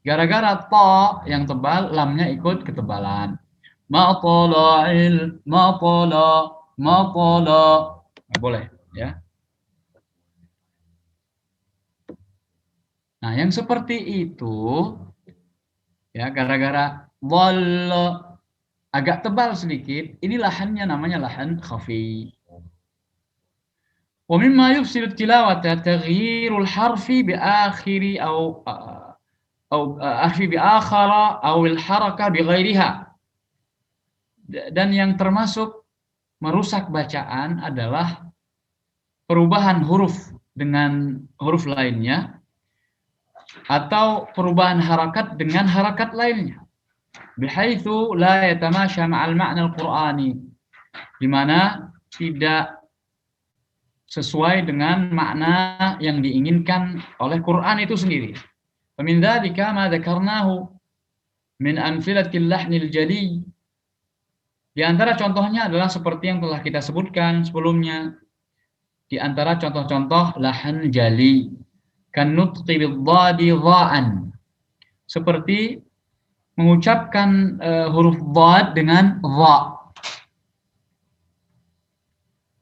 gara-gara to yang tebal, lamnya ikut ketebalan. Matla'il, matla. Nggak boleh, ya. Nah, yang seperti itu, ya, gara-gara dhalla agak tebal sedikit, ini lahannya namanya lahan khafi. Wa mimma yufsidu tilawata taghyirul harfi bi akhiri أو harfi bi akhara أو الحركة بغيرها. Dan yang termasuk merusak bacaan adalah perubahan huruf dengan huruf lainnya atau perubahan harakat dengan harakat lainnya. Bihaitsu la yatamasha ma'al ma'na al-Qur'ani, di mana tidak sesuai dengan makna yang diinginkan oleh Quran itu sendiri. Famin dzalika ma dzakarnahu min amsilatil lahnil jali. Di antara contohnya adalah seperti yang telah kita sebutkan sebelumnya. Di antara contoh-contoh lahan jali, kan nutqi bid-dhadi dha'an, seperti mengucapkan huruf dhad dengan dha.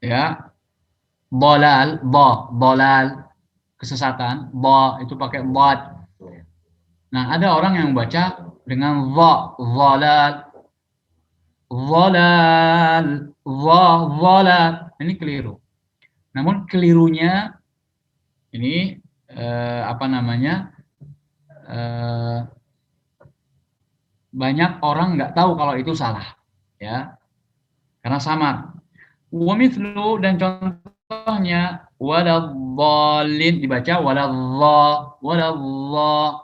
Ya. Dhalal, dha, dhalal, kesesatan, dha itu pakai dhad. Nah, ada orang yang membaca dengan dha, dhalal, dhalal, dha, dhalal. Ini keliru. Namun kelirunya ini banyak orang nggak tahu kalau itu salah, ya, karena samar. Wa mithlu, dan contohnya waladhdallin dibaca waladhdha, waladhdha.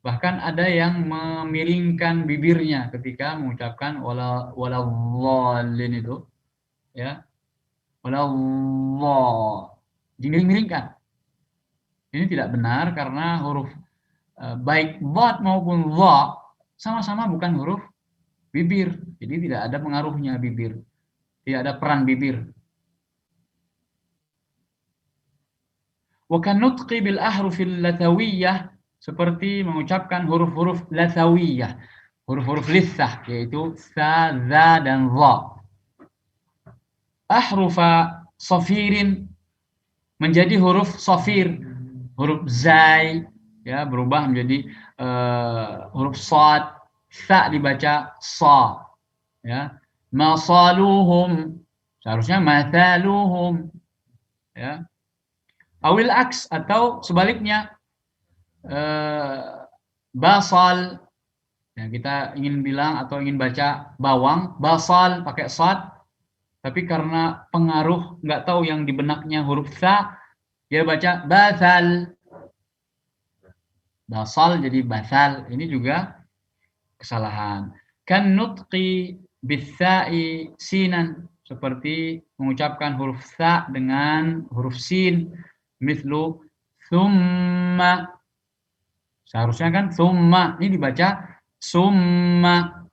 Bahkan ada yang memiringkan bibirnya ketika mengucapkan waladhdallin itu, ya. Waladhdha, dimiring-miringkan. Ini tidak benar karena huruf baik dhad maupun dha sama-sama bukan huruf bibir. Jadi tidak ada pengaruhnya bibir. Tidak ada peran bibir. Wa kan nutqi bil ahrufil lathawiyyah, seperti mengucapkan huruf-huruf lathawiyyah, huruf-huruf lithah, yaitu sa, dha, dan dha. Ahrufa safirin, menjadi huruf safir, huruf zai, ya, berubah menjadi huruf sad, sa dibaca sa, ya. Masaluhum, seharusnya mathaluhum, ya. Awil aks, atau sebaliknya, basal, yang kita ingin bilang atau ingin baca bawang, basal pakai sad, tapi karena pengaruh nggak tahu yang di benaknya huruf sa, dia baca basal. Basal jadi basal. Ini juga kesalahan. Kan nutqi bis-sa'i sinan, seperti mengucapkan huruf sa dengan huruf sin, mithlu thumma. Seharusnya kan thumma, ini dibaca summa.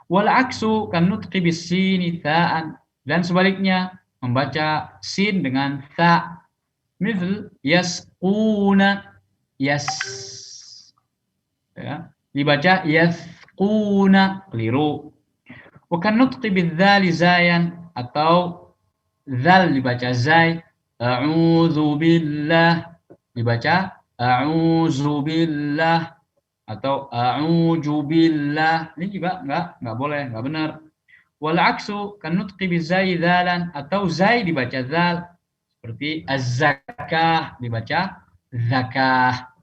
Wal aksu kan nutqi bis-sini tha'an, dan sebaliknya membaca sin dengan tha, mithl yasquna, yas, ya, dibaca yasquna, keliru. Wa kan nutqi bidzali zayan, atau zal dibaca zai, a'udzu billah dibaca a'udzu billah, atau a'udzu billah. Ini juga enggak boleh, enggak benar. Wal aksu kan nutqi bizai dzalan, atau zai dibaca zal, seperti az-zakah dibaca zakah.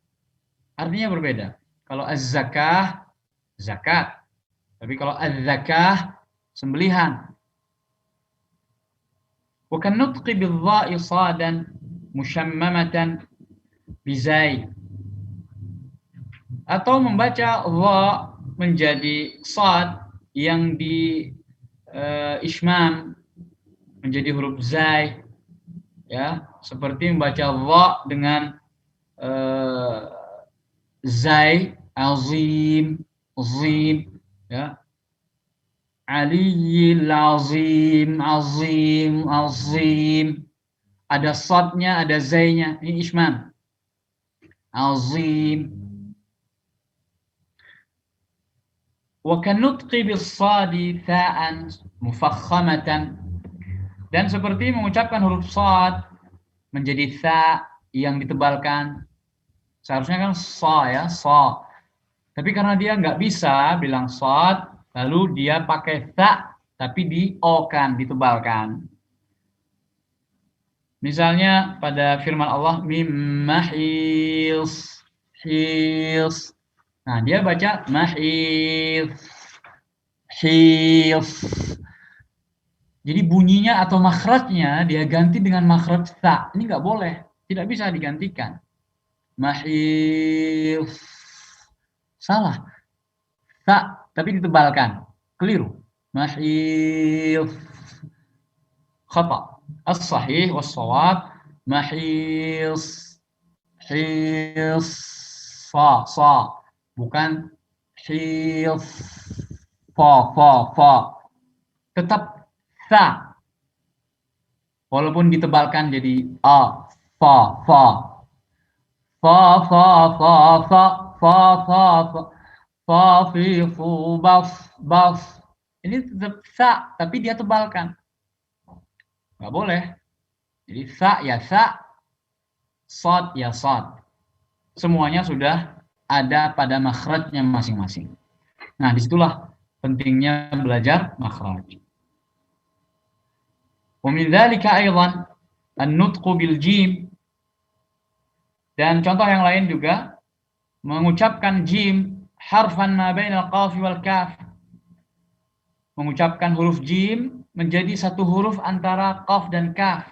Artinya berbeda. Kalau az-zakah zakat, tapi kalau az-zakah sembelihan. Wa kan nutqi bil-dha'i sadan mushammamatan bizai, atau membaca dha menjadi sad yang di ismam menjadi huruf zai, ya, seperti membaca dha dengan zai, azim, azim, ya, aliyil azim, azim, azim. Ada sadnya, ada zainya, ini ismam. Azim. Wa kan nutqi bis-sadi tha'an mufakhamatan, dan seperti mengucapkan huruf sad menjadi tha yang ditebalkan. Seharusnya kan sa, ya, sa. Tapi karena dia nggak bisa bilang sad, lalu dia pakai tha tapi di-o-kan, ditebalkan. Misalnya pada firman Allah mim mahils, hils. Nah, dia baca mahils, hils. Jadi bunyinya atau makhrajnya dia ganti dengan makhraj sa. Ini nggak boleh, tidak bisa digantikan. Mahils. Salah. Sa, tapi ditebalkan. Keliru. Mahils. Khata. As-sahih was-shawab mahils. Hils. Sa. Bukan hils. Fa. Tetap sa, walaupun ditebalkan jadi a, fa, fi, fu, baf. Ini tetap sa, tapi dia tebalkan. Nggak boleh. Jadi sa ya sa, sad ya sad. Semuanya sudah ada pada makhrajnya masing-masing. Nah, disitulah pentingnya belajar makhraj. ومن ذلك أيضا النطق بالجيم, dan contoh yang lain juga mengucapkan jim harfan ma bainal qaf wal kaf, mengucapkan huruf jim menjadi satu huruf antara qaf dan kaf,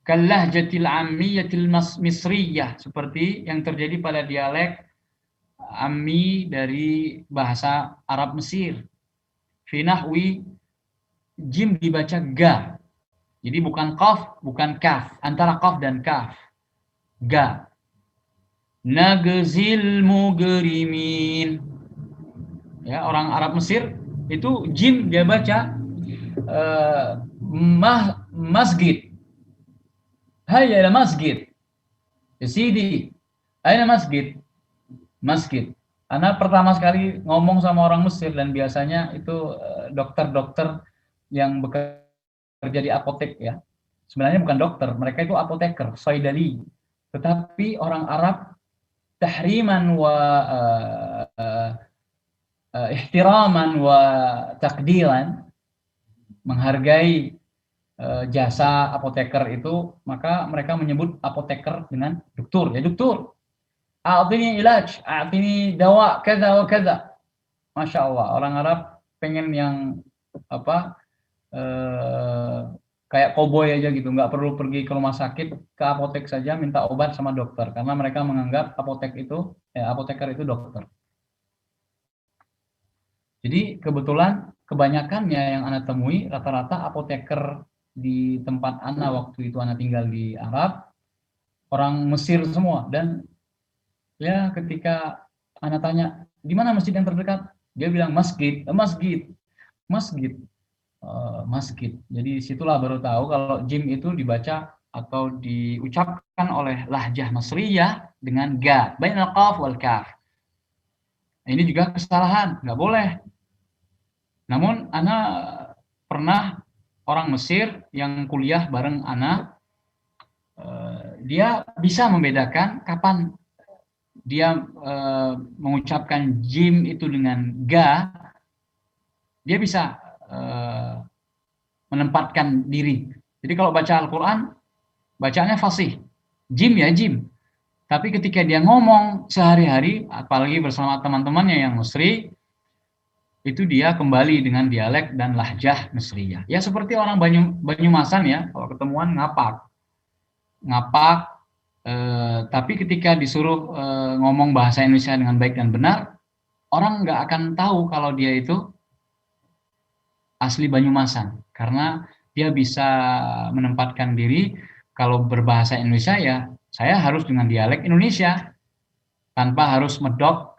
kallahjatil ammiyatil misriyah, seperti yang terjadi pada dialek ammi dari bahasa Arab Mesir. Fi nahwi, jim dibaca ga. Jadi bukan qaf, bukan kaf. Antara qaf dan kaf. Ga. Nagzil mugrimin. Ya, orang Arab Mesir itu jim dia baca masjid. Hayya ila masjid. Ya Sidi, aina masjid? Masjid. Ana pertama sekali ngomong sama orang Mesir, dan biasanya itu dokter-dokter yang bekerja di apotek ya. Sebenarnya bukan dokter, mereka itu apoteker, saidali. Tetapi orang Arab tahriman wa ihtiraman wa takdiran, menghargai jasa apoteker itu, maka mereka menyebut apoteker dengan dokter. Ya dokter, a'tini ilaj, a'tini dawa kaza wa kaza. Masya Allah, orang Arab pengen yang apa, kayak koboi aja gitu, nggak perlu pergi ke rumah sakit, ke apotek saja minta obat sama dokter, karena mereka menganggap apoteker itu dokter. Jadi kebetulan kebanyakannya yang Ana temui rata-rata apoteker di tempat Ana waktu itu Ana tinggal di Arab, orang Mesir semua. Dan ya ketika Ana tanya di mana masjid yang terdekat, dia bilang masjid. Jadi situlah baru tahu kalau jim itu dibaca atau diucapkan oleh lahjah Masriyah dengan ga, bainal qaf wal kaf. Nah, ini juga kesalahan, nggak boleh. Namun Ana pernah orang Mesir yang kuliah bareng Ana, dia bisa membedakan kapan dia mengucapkan jim itu dengan ga, dia bisa menempatkan diri. Jadi kalau baca Al-Quran, bacanya fasih. Jim ya jim. Tapi ketika dia ngomong sehari-hari, apalagi bersama teman-temannya yang Mesri, itu dia kembali dengan dialek dan lahjah Mesriyah. Ya seperti orang Banyumasan ya, kalau ketemuan ngapak. Tapi ketika disuruh ngomong bahasa Indonesia dengan baik dan benar, orang nggak akan tahu kalau dia itu asli Banyumasan, karena dia bisa menempatkan diri. Kalau berbahasa Indonesia ya saya harus dengan dialek Indonesia tanpa harus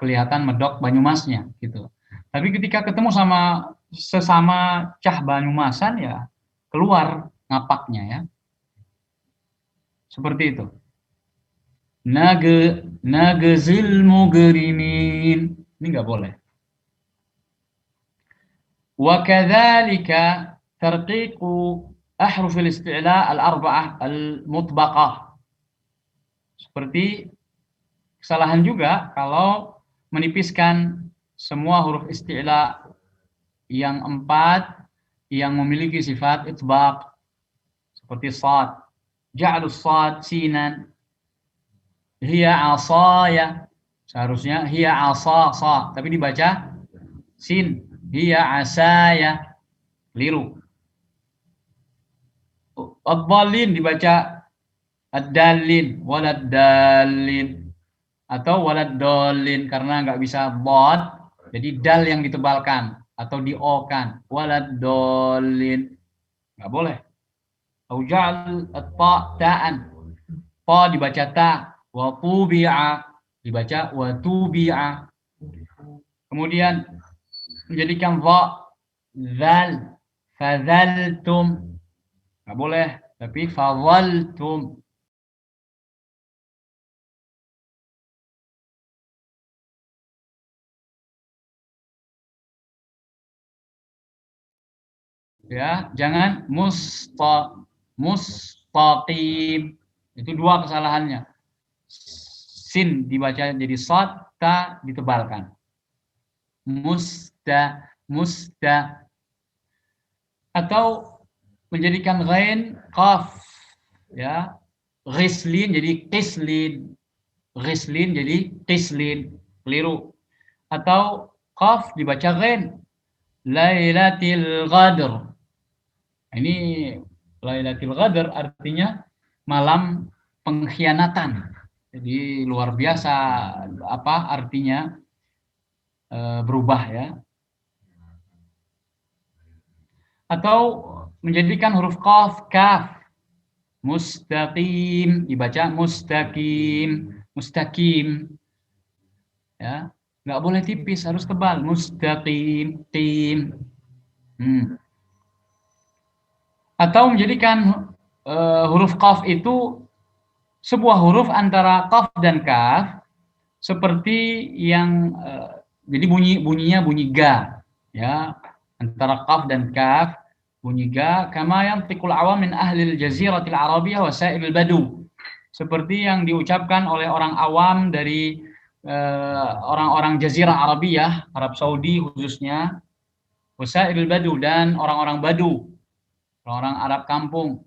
kelihatan medok Banyumasnya gitu. Tapi ketika ketemu sama sesama cah Banyumasan ya keluar ngapaknya ya. Seperti itu. Nagzil mugrimin. Ini nggak boleh. وكذلك ترقيق أحرف الاستعلاء الأربعة المطبقة. Seperti kesalahan juga kalau menipiskan semua huruf isti'la yang 4 yang memiliki sifat itbaq seperti sad. Ja'alus sad sinan. Hiya asaya. Seharusnya hiya asa sa, tapi dibaca sin. Hiya asaya. Keliru. Ad-dallin dibaca ad-dallin, walad-dallin atau walad-dallin karena nggak bisa bod, jadi dal yang ditebalkan atau diokan. Walad-dallin. Nggak boleh. Aujal at-ta ta'an. Ta dibaca ta, wa tubi'a dibaca wa tubi'a. Kemudian menjadikan dha zal, fadzaltum. Nggak boleh, tapi fadzaltum. Ya, jangan mustaqim. Itu 2 kesalahannya. Sin dibaca jadi sad, ta ditebalkan. Musta. Atau menjadikan ghain qaf, ya. Ghislin jadi qislin. Ghislin jadi qislin. Keliru. Atau qaf dibaca ghain. Lailatul Qadr. Ini Lailatul Qadr artinya malam pengkhianatan. Jadi luar biasa apa artinya berubah ya. Atau menjadikan huruf qaf kaf. Mustaqim dibaca mustaqim. Ya, nggak boleh tipis, harus tebal. Mustaqim, tim. Atau menjadikan huruf qaf itu sebuah huruf antara qaf dan kaf, seperti yang jadi bunyinya bunyi ga, ya, antara qaf dan kaf bunyi ga, kama yantiqul awam min ahlil jaziratil arabiyah wa sa'iril badu, seperti yang diucapkan oleh orang awam dari orang-orang jazirah Arabiyah, Arab Saudi khususnya, wa sa'iril badu, dan orang-orang badu, orang-orang Arab kampung.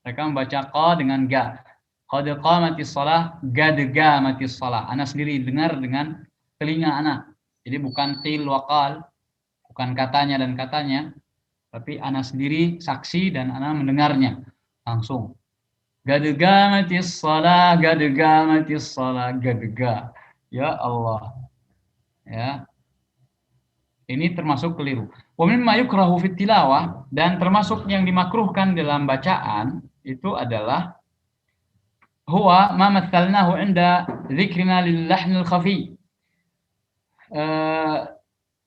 Mereka membaca qa dengan ga. Qad qamatis shalah, gad qamatis shalah. Ana sendiri dengar dengan telinga ana. Jadi bukan qil wa qal, bukan katanya dan katanya, tapi ana sendiri saksi dan ana mendengarnya langsung. Gad qamatis shalah, gad qamatis shalah, gad ga. Ya Allah. Ya. Ini termasuk keliru. Wa mimma yukrahu fit tilawah, dan termasuk yang dimakruhkan dalam bacaan itu adalah huwa ma mathalnahu inda dzikrina lil lahn al khafi.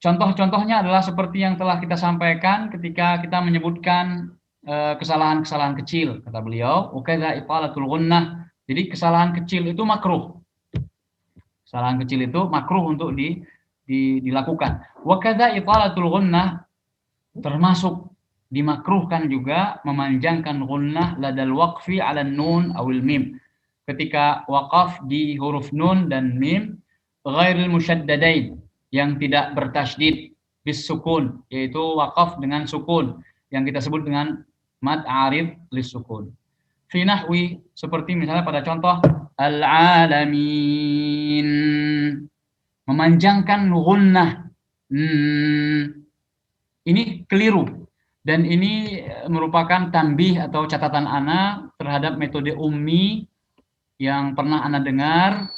Contoh-contohnya adalah seperti yang telah kita sampaikan ketika kita menyebutkan kesalahan-kesalahan kecil, kata beliau, ukadza italatul ghunnah. Jadi kesalahan kecil itu makruh. Kesalahan kecil itu makruh untuk dilakukan. Wa kadza italatul ghunnah, termasuk dimakruhkan juga memanjangkan ghunnah ladal waqfi 'ala nun awil mim. Ketika waqaf di huruf nun dan mim ghairil musyaddadain, yang tidak bertasydid, bis sukun, yaitu waqaf dengan sukun yang kita sebut dengan mad arid lis sukun. Fi nahwi, seperti misalnya pada contoh al-alamin, memanjangkan ghunnah. Ini keliru, dan ini merupakan tanbih atau catatan ana terhadap metode ummi yang pernah ana dengar.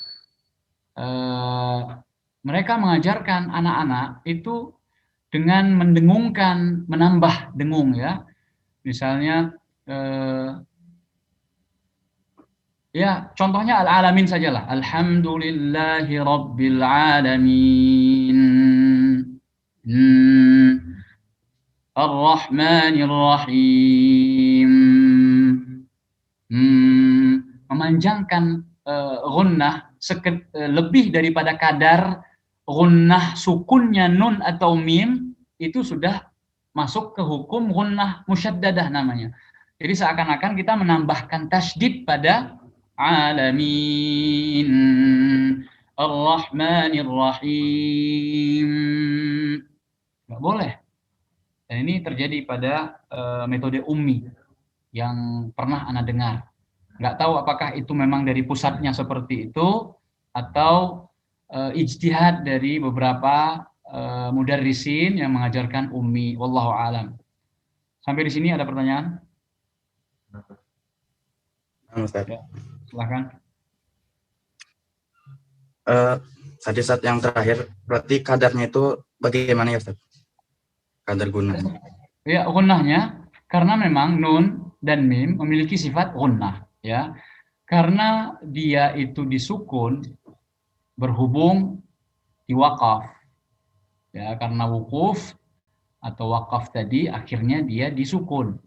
Mereka mengajarkan anak-anak itu dengan mendengungkan, menambah dengung, ya. Misalnya ya, contohnya al-alamin sajalah. Alhamdulillahi rabbil alamin. Ar-Rahmanir Rahim. Memanjangkan ghunnah lebih daripada kadar ghunnah sukunnya nun atau mim, itu sudah masuk ke hukum ghunnah musyaddadah namanya. Jadi seakan-akan kita menambahkan tasydid pada alamin, ar-rahmanir rahim. Nggak boleh. Dan ini terjadi pada metode ummi yang pernah Anda dengar. Nggak tahu apakah itu memang dari pusatnya seperti itu atau ijtihad dari beberapa mudarrisin yang mengajarkan ummi. Wallahu alam. Sampai di sini ada pertanyaan? Ya, silakan. Tadi saat yang terakhir, berarti kadarnya itu bagaimana ya Ustaz? Kadar gunanya. Ya, gunnahnya karena memang nun dan mim memiliki sifat gunnah, ya. Karena dia itu disukun berhubung di wakaf. Ya, karena wukuf atau wakaf tadi akhirnya dia disukun.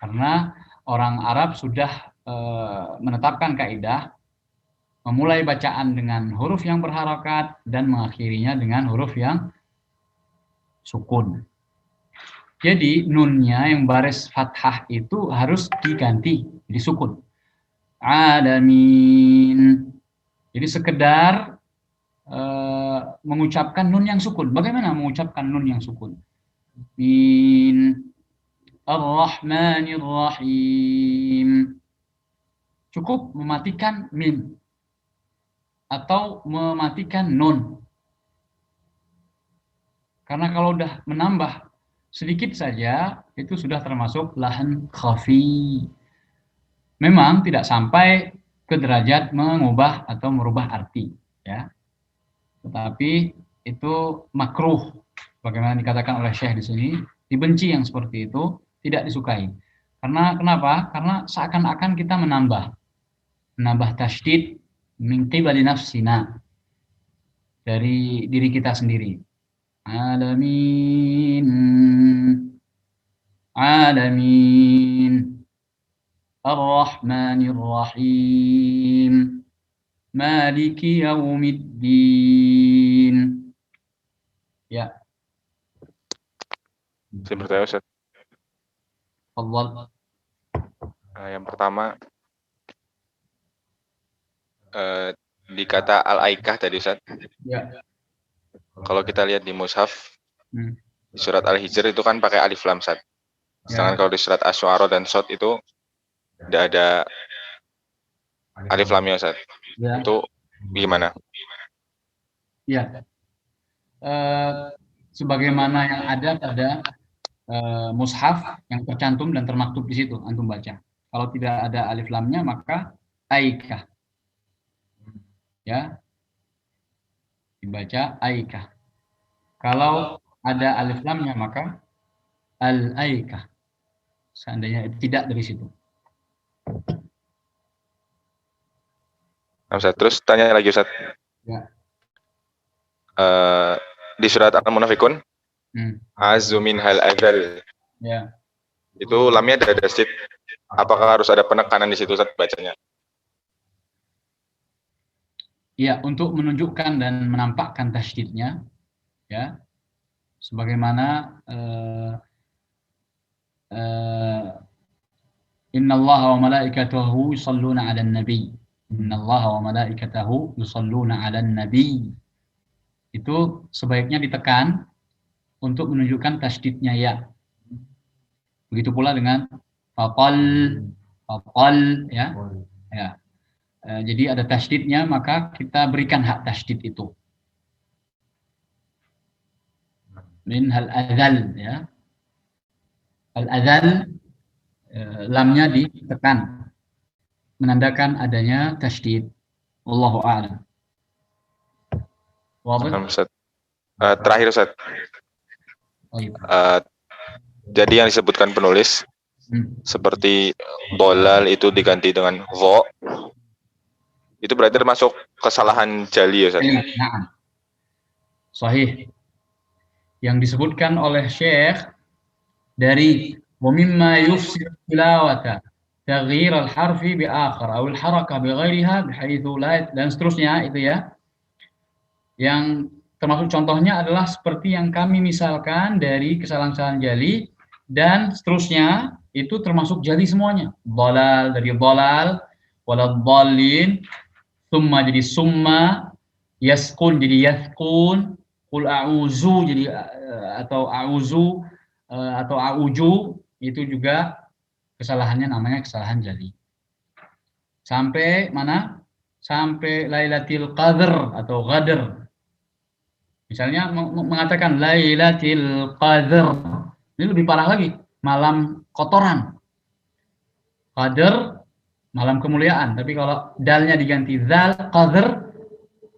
Karena orang Arab sudah menetapkan kaidah memulai bacaan dengan huruf yang berharakat dan mengakhirinya dengan huruf yang sukun. Jadi nunnya yang baris fathah itu harus diganti jadi sukun. Alamin. Jadi sekedar mengucapkan nun yang sukun. Bagaimana mengucapkan nun yang sukun? Min Ar-Rahmanir Rahim. Cukup mematikan mim atau mematikan nun. Karena kalau udah menambah sedikit saja itu sudah termasuk lahan khafi. Memang tidak sampai ke derajat mengubah atau merubah arti, ya. Tetapi itu makruh, bagaimana dikatakan oleh Syekh di sini, dibenci yang seperti itu, tidak disukai. Karena kenapa? Karena seakan-akan kita menambah tasydid min qibali nafsina, dari diri kita sendiri. Alamin, alamin, Ar-Rahmanir Rahim, Maliki Yaumiddin. Ya. Saya bertanya Ustaz. Allah. Yang pertama di kata al-aikah tadi Ustaz. Ya. Kalau kita lihat di mushaf di surat Al-Hijr itu kan pakai alif lam Ustaz. Sedangkan kalau di surat Asy-Syu'ara dan Shad itu tidak ada alif lamnya Ustaz. Ya. Itu gimana? Ya. Sebagaimana yang ada pada mushaf yang tercantum dan termaktub di situ antum baca. Kalau tidak ada alif lamnya maka aikah. Ya. Dibaca aikah. Kalau ada alif lamnya maka al-aikah. Seandainya tidak dari situ. Nah, Ustaz, terus tanya lagi Ustaz. Ya. Di surat Al-Munafikun, azu minhal adzal. Ya. Itu lamnya ada tasydid. Apakah harus ada penekanan di situ Ustaz bacanya? Ya, untuk menunjukkan dan menampakkan tasydidnya, ya, sebagaimana Innallaha wa malaikatahu yusalluna 'alan nabi. Innallaha wa malaikatahu yusalluna 'alan nabi. Itu sebaiknya ditekan untuk menunjukkan tasydidnya ya. Begitu pula dengan faqal ya. Ya. Jadi ada tasydidnya maka kita berikan hak tasydid itu. Minhal adzal ya. Al-adzal lamnya ditekan menandakan adanya tasydid. Wallahu a'lam. Ustaz. Terakhir Ustaz. Jadi yang disebutkan penulis seperti dolal itu diganti dengan dho, itu berarti termasuk kesalahan jali ya Ustaz? Nah, sahih. Yang disebutkan oleh Syekh dari وَمِمَّا يُفْسِرُ التِّلَاوَةَ تَغْيِيرَ الْحَرْفِ بِآخَرَ أو الْحَرَكَةِ بِغَيْرِهَا بِحَيْثُ لَا dan seterusnya itu ya. Yang termasuk contohnya adalah seperti yang kami misalkan dari kesalahan-kesalahan jali dan seterusnya itu termasuk jali semuanya. Dhalal dari dhalal, waladhdallin, summa jadi summa, yaskun jadi yaskun, qul a'udzu jadi atau a'udzu atau auju itu juga kesalahannya namanya kesalahan jali. Sampai mana? Sampai Lailatul Qadar atau Qadar. Misalnya mengatakan Lailatul Qadar. Ini lebih parah lagi, malam kotoran. Qadar, malam kemuliaan. Tapi kalau dalnya diganti zal, Qadar,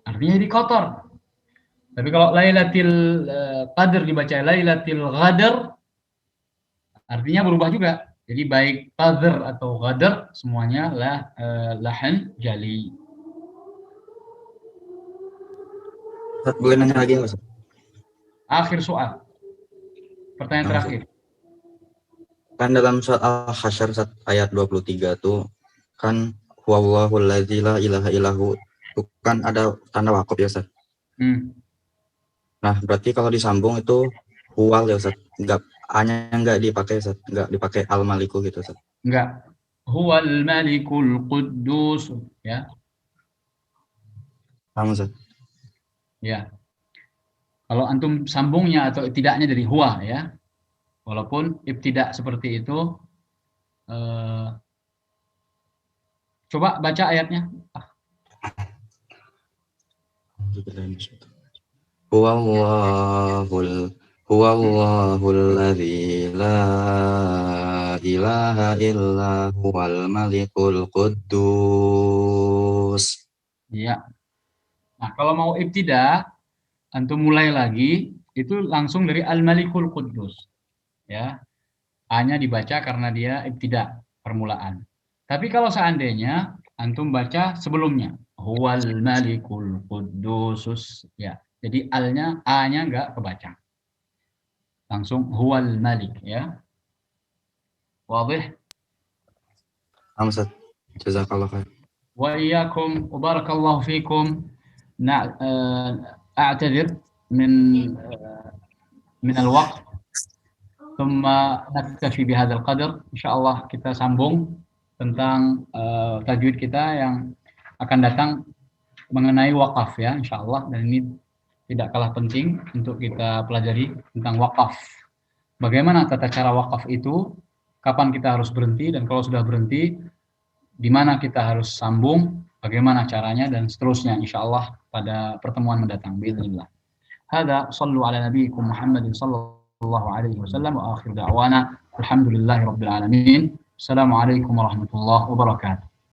artinya jadi kotor. Tapi kalau Lailatul Qadar dibaca Lailatul Qadar, artinya berubah juga. Jadi baik Qadar atau Qadar, semuanya lahan jali. Boleh nanya lagi nggak, Ustaz? Akhir soal. Pertanyaan terakhir. Kan dalam surat Al-Hasyr ayat 23 tuh kan huwallahul ladzi la ilaha illahu, itu kan ada tanda wakaf ya, Ustaz. Nah, berarti kalau disambung itu huwal ya, Ustaz. Enggak, A-nya enggak dipakai, Ustaz. Enggak dipakai al-maliku gitu, Ustaz. Enggak. Huwal malikul quddus, ya. Paham, Ustaz? Ya. Kalau antum sambungnya atau tidaknya dari huwa, ya. Walaupun ibtidak seperti itu, coba baca ayatnya. Huwallahul ladzi la ilaha illa huwal malikul quddus. Ya. Nah, kalau mau ibtidak, antum mulai lagi, itu langsung dari al-malikul quddus. Ya, A-nya dibaca karena dia ibtidak, permulaan. Tapi kalau seandainya antum baca sebelumnya, huwal malikul quddusus, ya. Jadi al-nya, A-nya enggak kebaca. Langsung huwal malik, ya. Wadih? Ustaz. Jazakallah khair. Wa iyyakum wa barakallahu fikum. أعتذر من الوقت ثم نكتفي بهذا القدر. Insyaallah kita sambung tentang tajwid kita yang akan datang mengenai wakaf, ya, insyaallah. Dan ini tidak kalah penting untuk kita pelajari tentang wakaf. Bagaimana tata cara wakaf itu, kapan kita harus berhenti, dan kalau sudah berhenti di mana kita harus sambung, bagaimana caranya, dan seterusnya, insyaallah pada pertemuan mendatang. Bismillah. Hada sallu ala nabiyikum Muhammadin sallallahu alaihi wasallam wa akhir da'wana alhamdulillahi rabbil alamin. Assalamualaikum warahmatullahi wabarakatuh.